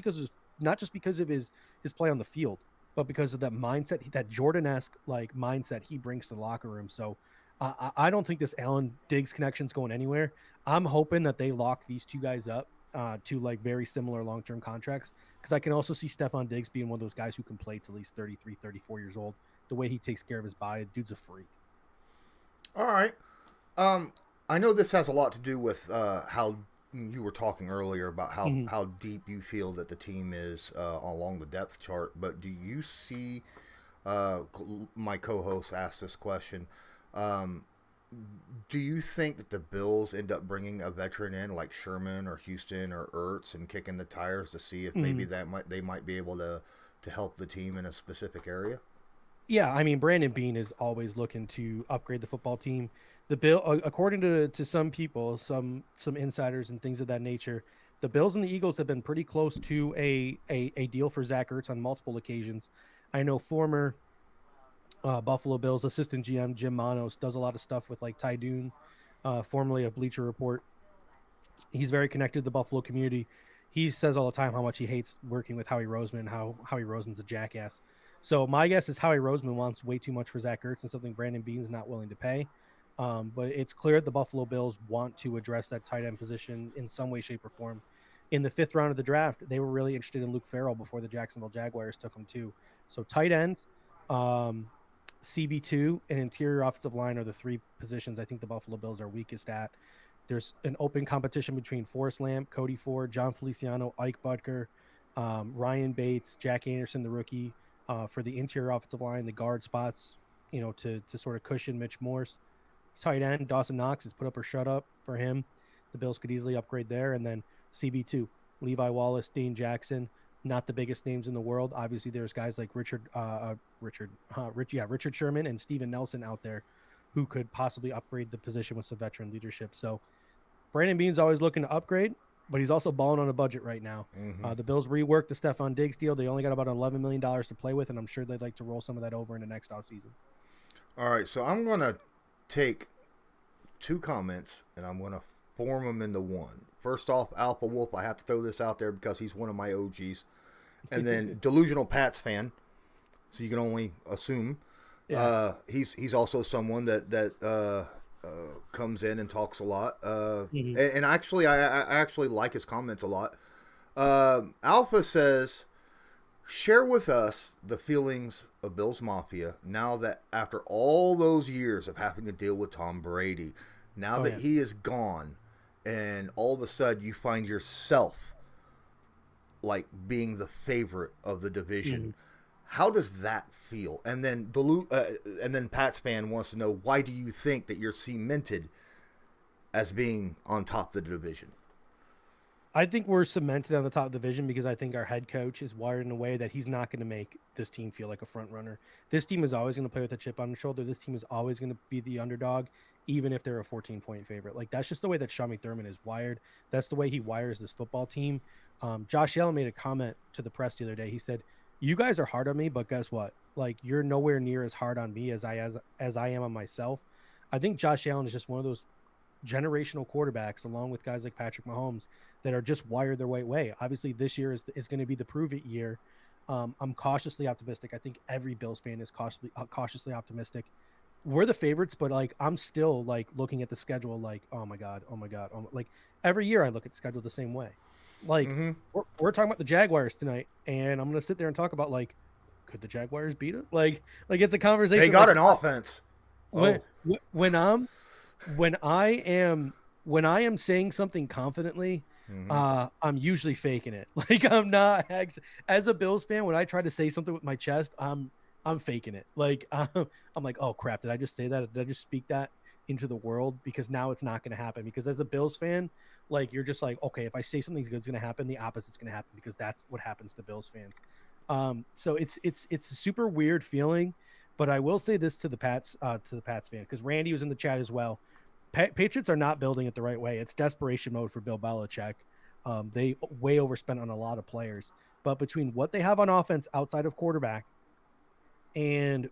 because of his play on the field, but because of that mindset, that Jordan-esque like mindset he brings to the locker room. So I don't think this Allen Diggs connection is going anywhere. I'm hoping that they lock these 2 guys up to like very similar long-term contracts, because I can also see Stephon Diggs being one of those guys who can play till he's 33, 34 years old. The way he takes care of his body, the dude's a freak. All right. I know this has a lot to do with how you were talking earlier about how deep you feel that the team is along the depth chart, but do you see, my co-host asked this question, do you think that the Bills end up bringing a veteran in like Sherman or Houston or Ertz and kicking the tires to see if maybe they might be able to help the team in a specific area? Yeah, I mean, Brandon Beane is always looking to upgrade the football team. The Bill, according to some people, some insiders and things of that nature, the Bills and the Eagles have been pretty close to a deal for Zach Ertz on multiple occasions. I know former Buffalo Bills assistant GM Jim Manos does a lot of stuff with like Ty Dune, formerly of Bleacher Report. He's very connected to the Buffalo community. He says all the time how much he hates working with Howie Roseman, how Howie Roseman's a jackass. So my guess is Howie Roseman wants way too much for Zach Ertz and something Brandon Beane's not willing to pay. But it's clear the Buffalo Bills want to address that tight end position in some way, shape, or form. In the 5th round of the draft, they were really interested in Luke Farrell before the Jacksonville Jaguars took him too. So tight end, CB2, and interior offensive line are the 3 positions I think the Buffalo Bills are weakest at. There's an open competition between Forrest Lamp, Cody Ford, John Feliciano, Ike Butker, Ryan Bates, Jack Anderson, the rookie, for the interior offensive line, the guard spots, to sort of cushion Mitch Morse. Tight end, Dawson Knox is put up or shut up for him. The Bills could easily upgrade there. And then CB2, Levi Wallace, Dane Jackson, not the biggest names in the world. Obviously, there's guys like Richard Sherman and Steven Nelson out there who could possibly upgrade the position with some veteran leadership. So Brandon Beane's always looking to upgrade, but he's also balling on a budget right now. The Bills reworked the Stephon Diggs deal. They only got about $11 million to play with, and I'm sure they'd like to roll some of that over into next offseason. All right, so I'm going to take 2 comments, and I'm going to form them into one. First off, Alpha Wolf, I have to throw this out there because he's one of my OGs. And then Delusional Pats fan, so you can only assume. Yeah. He's also someone that comes in and talks a lot. And actually, I actually like his comments a lot. Alpha says, share with us the feelings of Bills Mafia now that after all those years of having to deal with Tom Brady, now that he is gone and all of a sudden you find yourself like being the favorite of the division. How does that feel? And then Pat's fan wants to know, why do you think that you're cemented as being on top of the division? I think we're cemented on the top of the division because I think our head coach is wired in a way that he's not going to make this team feel like a front runner. This team is always going to play with a chip on their shoulder. This team is always going to be the underdog, even if they're a 14-point favorite. Like, that's just the way that Sean McDermott is wired. That's the way he wires this football team. Josh Allen made a comment to the press the other day. He said, "You guys are hard on me, but guess what? Like, you're nowhere near as hard on me as I am on myself." I think Josh Allen is just one of those generational quarterbacks, along with guys like Patrick Mahomes, that are just wired their right way. Obviously, this year is going to be the prove it year. I'm cautiously optimistic. I think every Bills fan is cautiously optimistic. We're the favorites, but like, I'm still like looking at the schedule like, oh my god. Like, every year I look at the schedule the same way. Like, we're talking about the Jaguars tonight, and I'm going to sit there and talk about, like, could the Jaguars beat us? Like it's a conversation. They got like, an offense. When I am saying something confidently, I'm usually faking it. Like, I'm not as a Bills fan. When I try to say something with my chest, I'm faking it. Like, I'm like, oh crap, did I just say that? Did I just speak that into the world? Because now it's not going to happen. Because as a Bills fan, like, you're just like, okay, if I say something good's going to happen, the opposite's going to happen, because that's what happens to Bills fans. So it's a super weird feeling. But I will say this to the Pats fan, because Randy was in the chat as well. Patriots are not building it the right way. It's desperation mode for Bill Belichick. They way overspent on a lot of players. But between what they have on offense outside of quarterback and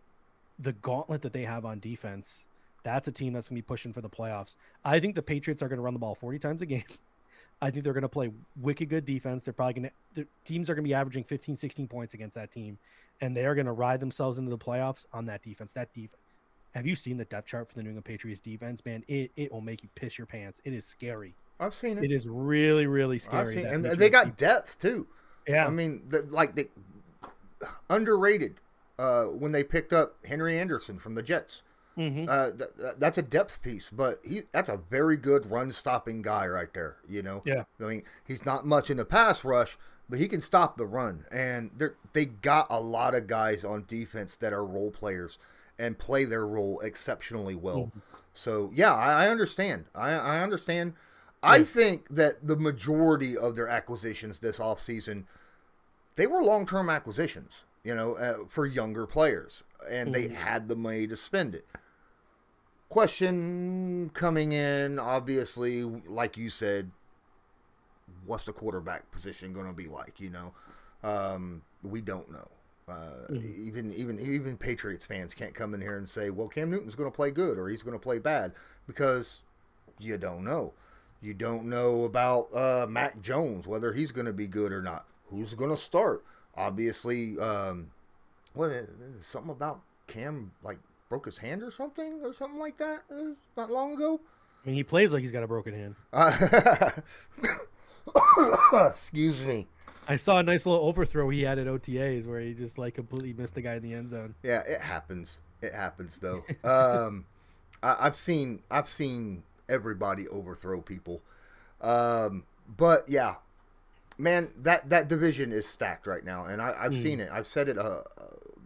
the gauntlet that they have on defense, that's a team that's going to be pushing for the playoffs. I think the Patriots are going to run the ball 40 times a game. I think they're going to play wicked good defense. They're probably going to – the teams are going to be averaging 15, 16 points against that team, and they are going to ride themselves into the playoffs on that defense. Have you seen the depth chart for the New England Patriots defense, man? It will make you piss your pants. It is scary. I've seen it. It is really, really scary. And they got depth too. Yeah. I mean, they underrated when they picked up Henry Anderson from the Jets. That's a depth piece, but that's a very good run-stopping guy right there, you know? Yeah. I mean, he's not much in the pass rush, but he can stop the run. And they got a lot of guys on defense that are role players and play their role exceptionally well. So, yeah, I understand. I understand. Yeah. I think that the majority of their acquisitions this offseason, they were long-term acquisitions, you know, for younger players. And they had the money to spend it. Question coming in, obviously, like you said, what's the quarterback position going to be like? You know, we don't know. Even Patriots fans can't come in here and say, well, Cam Newton's going to play good or he's going to play bad, because you don't know. You don't know about Mac Jones, whether he's going to be good or not. Who's going to start? Obviously, something about Cam, like, broke his hand or something like that not long ago. I mean, he plays like he's got a broken hand. Excuse me. I saw a nice little overthrow he had at OTAs where he just like completely missed the guy in the end zone. Yeah, it happens. It happens though. I've seen everybody overthrow people. But yeah, man, that division is stacked right now, and I've seen it. I've said it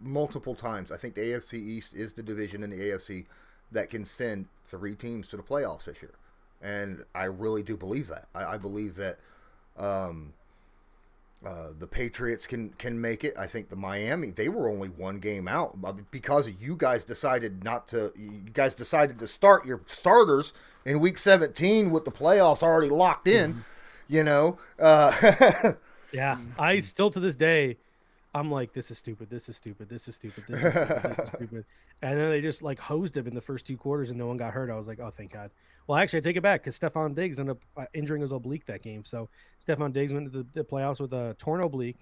multiple times. I think the AFC East is the division in the AFC that can send 3 teams to the playoffs this year, and I really do believe that. I believe that the Patriots can make it. I think the Miami, they were only 1 game out because you guys decided to start your starters in week 17 with the playoffs already locked in. You know, yeah, I still to this day, I'm like, this is stupid. And then they just like hosed him in the first 2 quarters and no one got hurt. I was like, oh, thank God. Well, actually, I take it back because Stephon Diggs ended up injuring his oblique that game. So Stephon Diggs went to the playoffs with a torn oblique.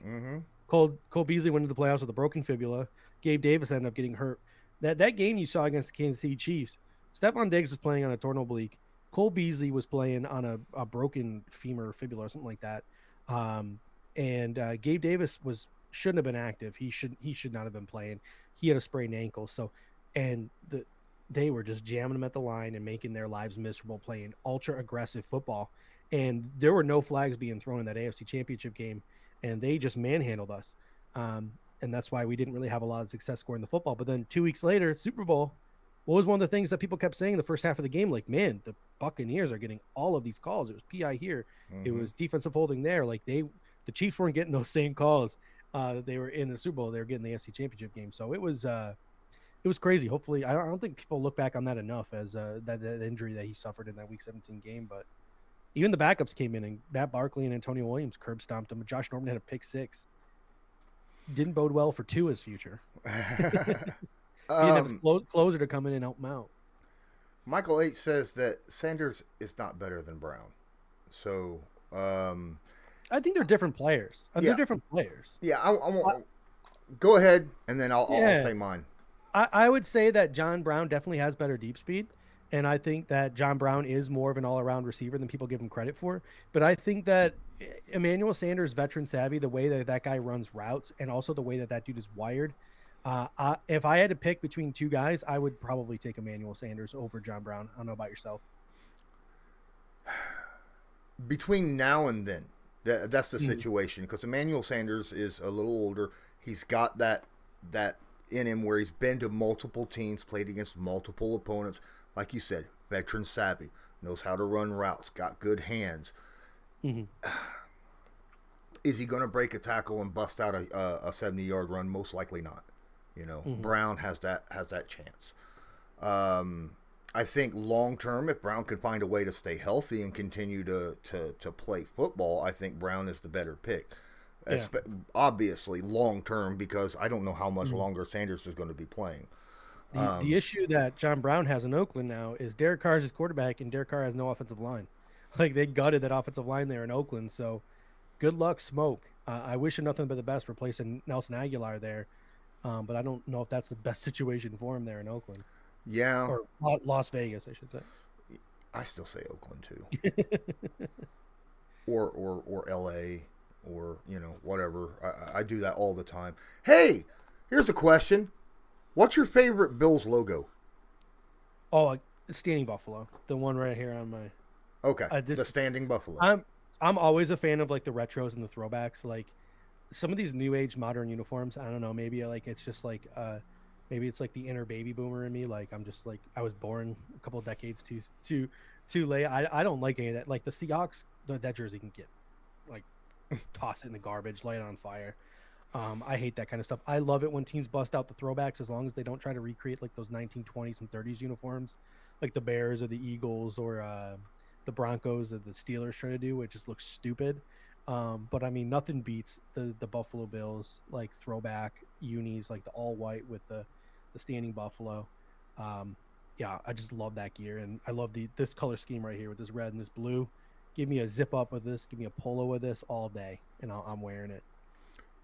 Cole Beasley went to the playoffs with a broken fibula. Gabe Davis ended up getting hurt. That game you saw against the Kansas City Chiefs, Stephon Diggs was playing on a torn oblique. Cole Beasley was playing on a broken femur or fibula or something like that. And Gabe Davis shouldn't have been active. He should not have been playing. He had a sprained ankle. So, and they were just jamming them at the line and making their lives miserable, playing ultra aggressive football. And there were no flags being thrown in that AFC Championship game, and they just manhandled us. And that's why we didn't really have a lot of success scoring the football. But then 2 weeks later, Super Bowl, what was one of the things that people kept saying the first half of the game? Like, man, the Buccaneers are getting all of these calls. It was PI here. It was defensive holding there. Like, the Chiefs weren't getting those same calls. They were in the Super Bowl. They were getting the AFC Championship game. So it was crazy. Hopefully, I don't think people look back on that enough as that injury that he suffered in that Week 17 game. But even the backups came in, and Matt Barkley and Antonio Williams curb stomped him. Josh Norman had a pick six. Didn't bode well for Tua's future. He didn't have his closer to come in and help him out. Michael H says that Sanders is not better than Brown. So, I think they're different players. They're different players. Yeah, I won't. Go ahead, and then I'll say mine. I would say that John Brown definitely has better deep speed, and I think that John Brown is more of an all-around receiver than people give him credit for. But I think that Emmanuel Sanders, veteran savvy, the way that guy runs routes, and also the way that dude is wired. If I had to pick between two guys, I would probably take Emmanuel Sanders over John Brown. I don't know about yourself. Between now and then, that's the situation, because Emmanuel Sanders is a little older. He's got that in him where he's been to multiple teams, played against multiple opponents. Like you said, veteran savvy, knows how to run routes, got good hands. Is he going to break a tackle and bust out a 70-yard run? Most likely not. Brown has that chance. I think long term, if Brown can find a way to stay healthy and continue to play football, I think Brown is the better pick. Yeah. Obviously, long term, because I don't know how much longer Sanders is going to be playing. The issue that John Brown has in Oakland now is Derek Carr is his quarterback, and Derek Carr has no offensive line. Like, they gutted that offensive line there in Oakland. So, good luck, Smoke. I wish him nothing but the best replacing Nelson Aguilar there. But I don't know if that's the best situation for him there in Oakland. Yeah. Or Las Vegas, I should say. I still say Oakland too. or LA, or whatever. I do that all the time. Hey, here's a question. What's your favorite Bills logo? Oh, Standing Buffalo. The one right here on my. Okay. The Standing Buffalo. I'm always a fan of like the retros and the throwbacks. Like some of these new age modern uniforms, I don't know, maybe like it's just like maybe it's like the inner baby boomer in me. Like I'm just like I was born a couple of decades too late. I don't like any of that. Like the Seahawks, that jersey can get like toss it in the garbage, light it on fire. I hate that kind of stuff. I love it when teams bust out the throwbacks, as long as they don't try to recreate like those 1920s and 30s uniforms, like the Bears or the Eagles or the Broncos or the Steelers try to do. It just looks stupid. But I mean, nothing beats the Buffalo Bills like throwback unis, like the all white with the Standing Buffalo. Yeah, I just love that gear, and I love this color scheme right here with this red and this blue. Give me a zip up with this, give me a polo with this all day, and I'm wearing it.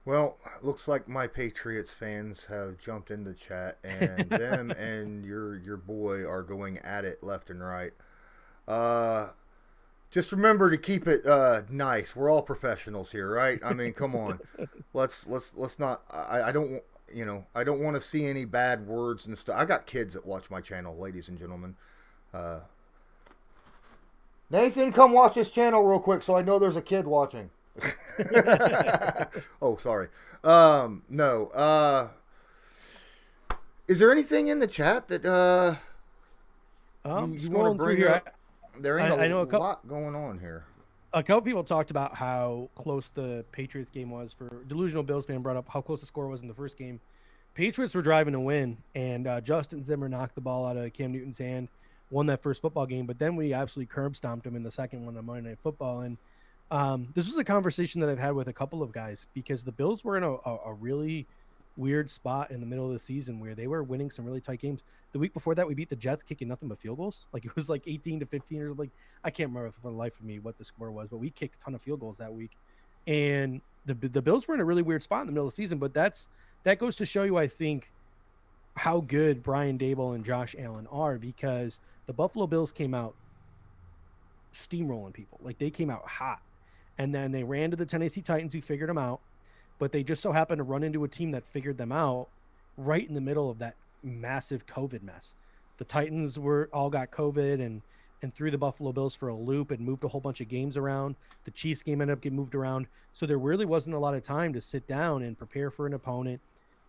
Well, looks like my Patriots fans have jumped in the chat, and them and your boy are going at it left and right. Just remember to keep it nice. We're all professionals here, right? I mean, come on. Let's not. I don't want to see any bad words and stuff. I got kids that watch my channel, ladies and gentlemen. Nathan, come watch this channel real quick, so I know there's a kid watching. Oh, sorry. No. Is there anything in the chat that you want to bring up? There ain't a lot going on here. A couple people talked about how close the Patriots game was. For Delusional Bills fan brought up how close the score was in the first game. Patriots were driving to win, and Justin Zimmer knocked the ball out of Cam Newton's hand, won that first football game, but then we absolutely curb stomped him in the second one on Monday Night Football. And this was a conversation that I've had with a couple of guys, because the Bills were in a really weird spot in the middle of the season where they were winning some really tight games. The week before that, we beat the Jets kicking nothing but field goals. Like it was like 18-15 or like, I can't remember for the life of me what the score was, but we kicked a ton of field goals that week. And the Bills were in a really weird spot in the middle of the season, but that goes to show you, I think, how good Brian Daboll and Josh Allen are, because the Buffalo Bills came out steamrolling people. Like they came out hot, and then they ran to the Tennessee Titans, who figured them out, but they just so happened to run into a team that figured them out right in the middle of that massive COVID mess. The Titans were all got COVID and threw the Buffalo Bills for a loop and moved a whole bunch of games around. The Chiefs game ended up getting moved around. So there really wasn't a lot of time to sit down and prepare for an opponent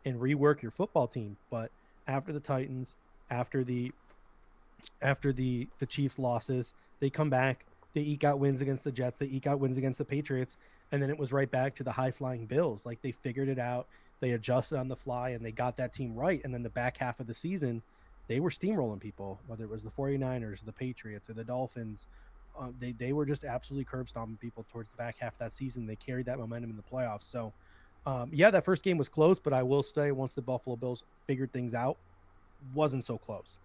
and rework your football team. But after the Titans, after the Chiefs losses, they come back, they eke out wins against the Jets, they eke out wins against the Patriots, and then it was right back to the high-flying Bills. Like, they figured it out, they adjusted on the fly, and they got that team right. And then the back half of the season, they were steamrolling people, whether it was the 49ers, the Patriots, or the Dolphins. They were just absolutely curb stomping people towards the back half of that season. They carried that momentum in the playoffs. So, that first game was close, but I will say once the Buffalo Bills figured things out, wasn't so close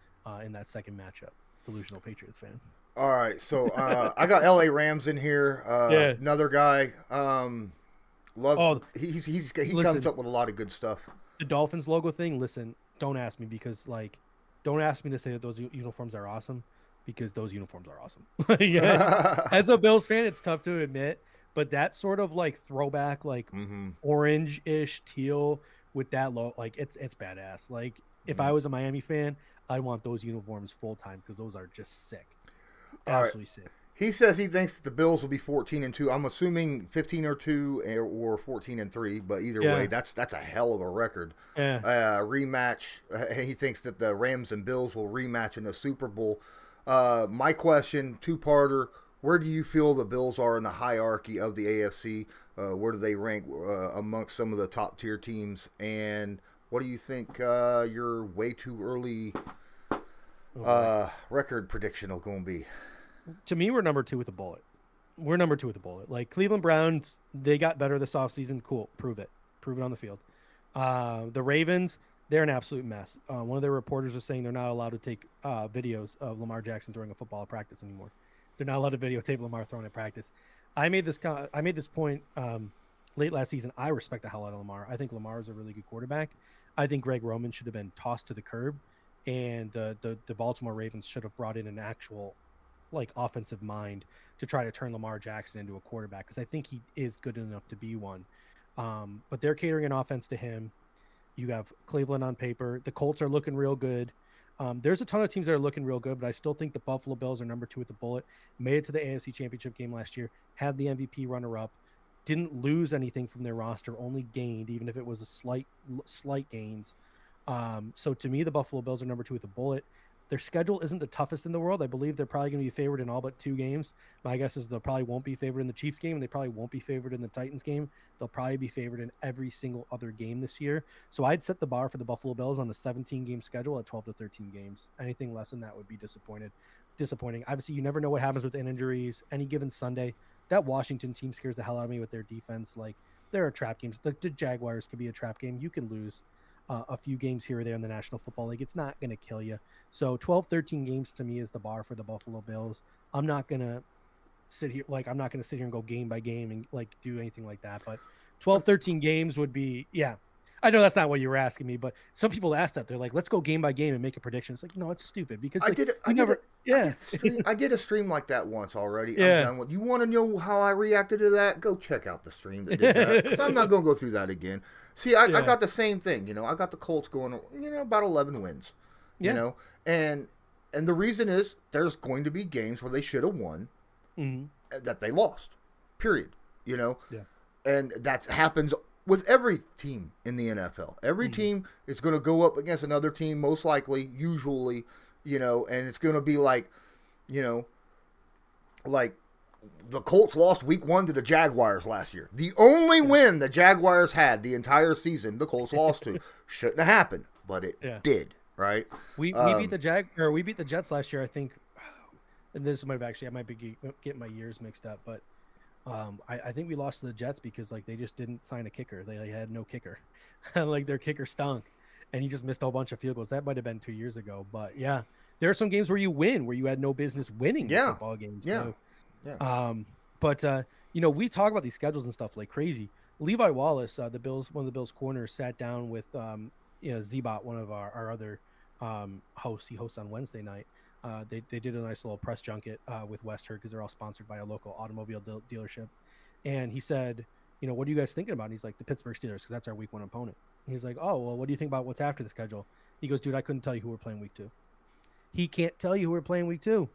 in that second matchup. Delusional Patriots fan. All right, so I got LA Rams in here. Another guy. He comes up with a lot of good stuff. The Dolphins logo thing. Listen, don't ask me don't ask me to say that those uniforms are awesome, because those uniforms are awesome. As a Bills fan, it's tough to admit, but that sort of like throwback, like orange-ish teal with that logo, like it's badass. Like if I was a Miami fan, I'd want those uniforms full time, because those are just sick. Absolutely sick. He says he thinks that the Bills will be 14-2. I'm assuming 15-2 or 14-3, but either way, that's a hell of a record. Rematch. He thinks that the Rams and Bills will rematch in the Super Bowl. My question, two-parter: where do you feel the Bills are in the hierarchy of the AFC? Where do they rank amongst some of the top-tier teams? And what do you think your way too early record prediction will going to be? To me, we're number 2 with a bullet. Like Cleveland Browns, they got better this offseason. Cool. Prove it on the field. The Ravens, they're an absolute mess. One of their reporters was saying they're not allowed to take videos of Lamar Jackson throwing a football at practice anymore. They're not allowed to videotape Lamar throwing at practice. I made this point late last season. I respect the hell out of Lamar. I think Lamar is a really good quarterback. I think Greg Roman should have been tossed to the curb, and the Baltimore Ravens should have brought in an actual offensive mind to try to turn Lamar Jackson into a quarterback, because I think he is good enough to be one. But they're catering an offense to him. You have Cleveland on paper. The Colts are looking real good. There's a ton of teams that are looking real good, but I still think the Buffalo Bills are number 2 with the bullet. Made it to the AFC Championship game last year, had the MVP runner-up, didn't lose anything from their roster, only gained, even if it was a slight gains. So to me, the Buffalo Bills are number 2 with the bullet. Their schedule isn't the toughest in the world. I believe they're probably going to be favored in all but 2 games. My guess is they'll probably won't be favored in the Chiefs game, and they probably won't be favored in the Titans game. They'll probably be favored in every single other game this year. So I'd set the bar for the Buffalo Bills on the 17-game schedule at 12 to 13 games. Anything less than that would be disappointing. Obviously, you never know what happens with injuries. Any given Sunday, that Washington team scares the hell out of me with their defense. Like, there are trap games. The Jaguars could be a trap game. You can lose a few games here or there in the National Football League. It's not going to kill you. So 12, 13 games to me is the bar for the Buffalo Bills. I'm not going to sit here and go game by game and do anything like that. But 12, 13 games would be, I know that's not what you were asking me, but some people ask that. They're like, let's go game by game and make a prediction. It's like, no, it's stupid, because I did a stream like that once already. I'm done with. You want to know how I reacted to that? Go check out the stream that did that, because I'm not going to go through that again. See, I got the same thing. I got the Colts going, about 11 wins. And the reason is there's going to be games where they should have won that they lost. Period. And that happens with every team in the NFL. Every team is going to go up against another team, most likely, usually, and it's going to be like the Colts lost week 1 to the Jaguars last year. The only win the Jaguars had the entire season, the Colts lost to. Shouldn't have happened, but it did, right? We beat the Jets last year, I think. And this might have I might be getting my years mixed up, but I think we lost to the Jets because they just didn't sign a kicker. They had no kicker. Their kicker stunk, and he just missed a whole bunch of field goals. That might have been 2 years ago, but there are some games where you win where you had no business winning football games. But we talk about these schedules and stuff like crazy. Levi Wallace, one of the Bills corners, sat down with Zebot, one of our other hosts. He hosts on Wednesday night. They did a nice little press junket with Western, because they're all sponsored by a local automobile dealership. And he said, what are you guys thinking about? And he's like, the Pittsburgh Steelers, because that's our week 1 opponent. And he's like, oh, well, what do you think about what's after the schedule? He goes, dude, I couldn't tell you who we're playing week 2. He can't tell you who we're playing week 2.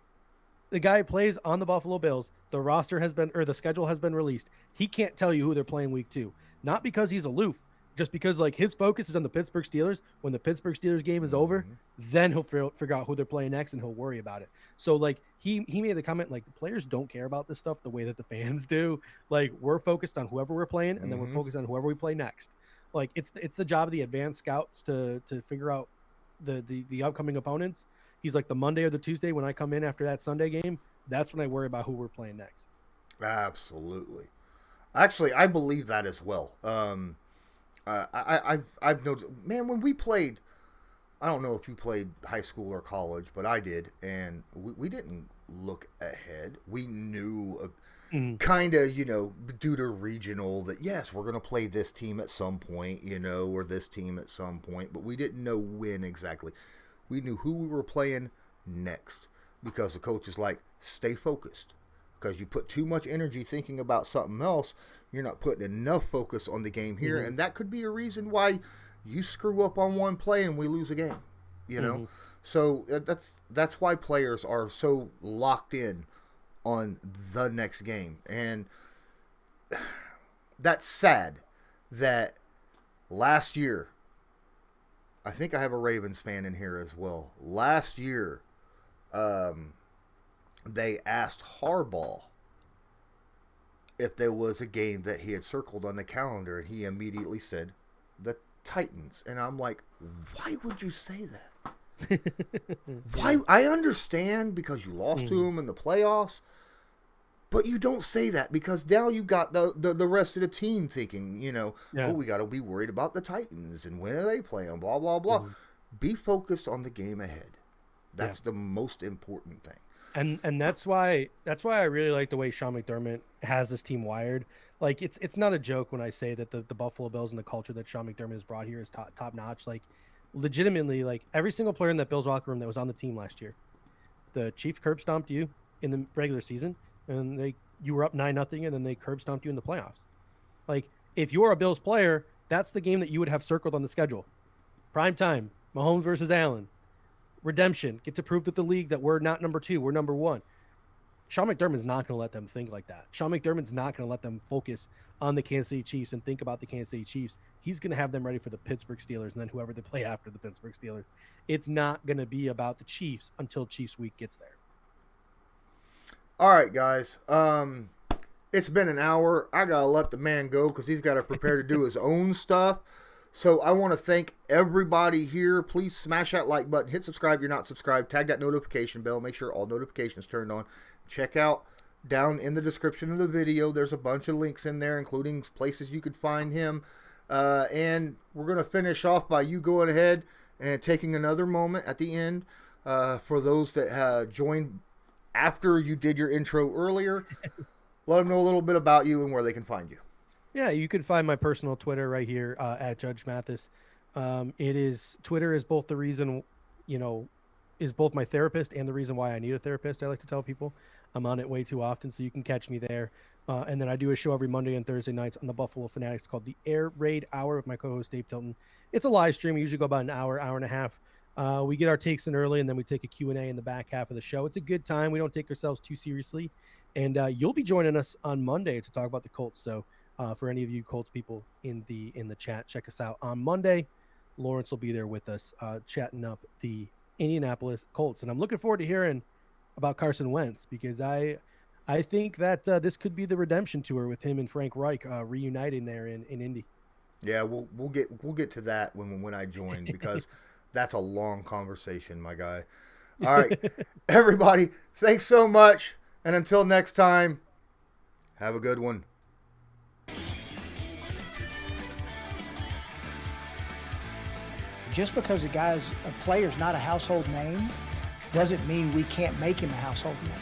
The guy plays on the Buffalo Bills. The roster has been, or the schedule has been released. He can't tell you who they're playing week 2. Not because he's aloof, just because like his focus is on the Pittsburgh Steelers. When the Pittsburgh Steelers game is over, then he'll figure out who they're playing next and he'll worry about it. So like he made the comment, like, the players don't care about this stuff the way that the fans do. Like, we're focused on whoever we're playing, and then we're focused on whoever we play next. Like, it's the job of the advanced scouts to figure out the upcoming opponents. He's like, the Monday or the Tuesday when I come in after that Sunday game, that's when I worry about who we're playing next. Absolutely. Actually, I believe that as well. I've noticed, man, when we played, I don't know if you played high school or college, but I did, and we didn't look ahead. We knew kind of, due to regional, that yes, we're going to play this team at some point, or this team at some point, but we didn't know when exactly. We knew who we were playing next because the coach is like, stay focused. Because you put too much energy thinking about something else, you're not putting enough focus on the game here, and that could be a reason why you screw up on one play and we lose a game. So that's why players are so locked in on the next game, and that's sad that last year, I think I have a Ravens fan in here as well. Last year, they asked Harbaugh if there was a game that he had circled on the calendar, and he immediately said the Titans. And I'm like, why would you say that? Why? I understand because you lost to them in the playoffs, but you don't say that because now you got the rest of the team thinking, oh, we got to be worried about the Titans and when are they playing, blah, blah, blah. Be focused on the game ahead. That's the most important thing. And that's why I really like the way Sean McDermott has this team wired. Like, it's not a joke when I say that the Buffalo Bills and the culture that Sean McDermott has brought here is top notch. Like, legitimately, like, every single player in that Bills locker room that was on the team last year, the Chiefs curb stomped you in the regular season, and you were up 9-0, and then they curb stomped you in the playoffs. Like, if you're a Bills player, that's the game that you would have circled on the schedule. Prime time, Mahomes versus Allen. Redemption, get to prove to the league that we're not number 2, we're number 1. Sean McDermott's not going to let them think like that. Sean McDermott's not going to let them focus on the Kansas City Chiefs and think about the Kansas City Chiefs. He's going to have them ready for the Pittsburgh Steelers and then whoever they play after the Pittsburgh Steelers. It's not going to be about the Chiefs until Chiefs week gets there. All right, guys. It's been an hour. I got to let the man go because he's got to prepare to do his own stuff. So I want to thank everybody here. Please smash that like button. Hit subscribe if you're not subscribed. Tag that notification bell. Make sure all notifications turned on. Check out down in the description of the video. There's a bunch of links in there, including places you could find him. And we're going to finish off by you going ahead and taking another moment at the end for those that joined after you did your intro earlier. Let them know a little bit about you and where they can find you. Yeah, you can find my personal Twitter right here at Judge Mathis. Twitter is both the reason, is both my therapist and the reason why I need a therapist. I like to tell people I'm on it way too often, so you can catch me there. And then I do a show every Monday and Thursday nights on the Buffalo Fanatics called the Air Raid Hour with my co-host Dave Tilton. It's a live stream. We usually go about an hour and a half. We get our takes in early, and then we take a Q&A in the back half of the show. It's a good time. We don't take ourselves too seriously. And you'll be joining us on Monday to talk about the Colts. So for any of you Colts people in the chat, check us out on Monday. Lawrence will be there with us chatting up the Indianapolis Colts. And I'm looking forward to hearing about Carson Wentz because I think that this could be the redemption tour with him and Frank Reich reuniting there in Indy. Yeah, we'll get to that when I join because that's a long conversation, my guy. All right, everybody, thanks so much. And until next time, have a good one. Just because a player's not a household name doesn't mean we can't make him a household name.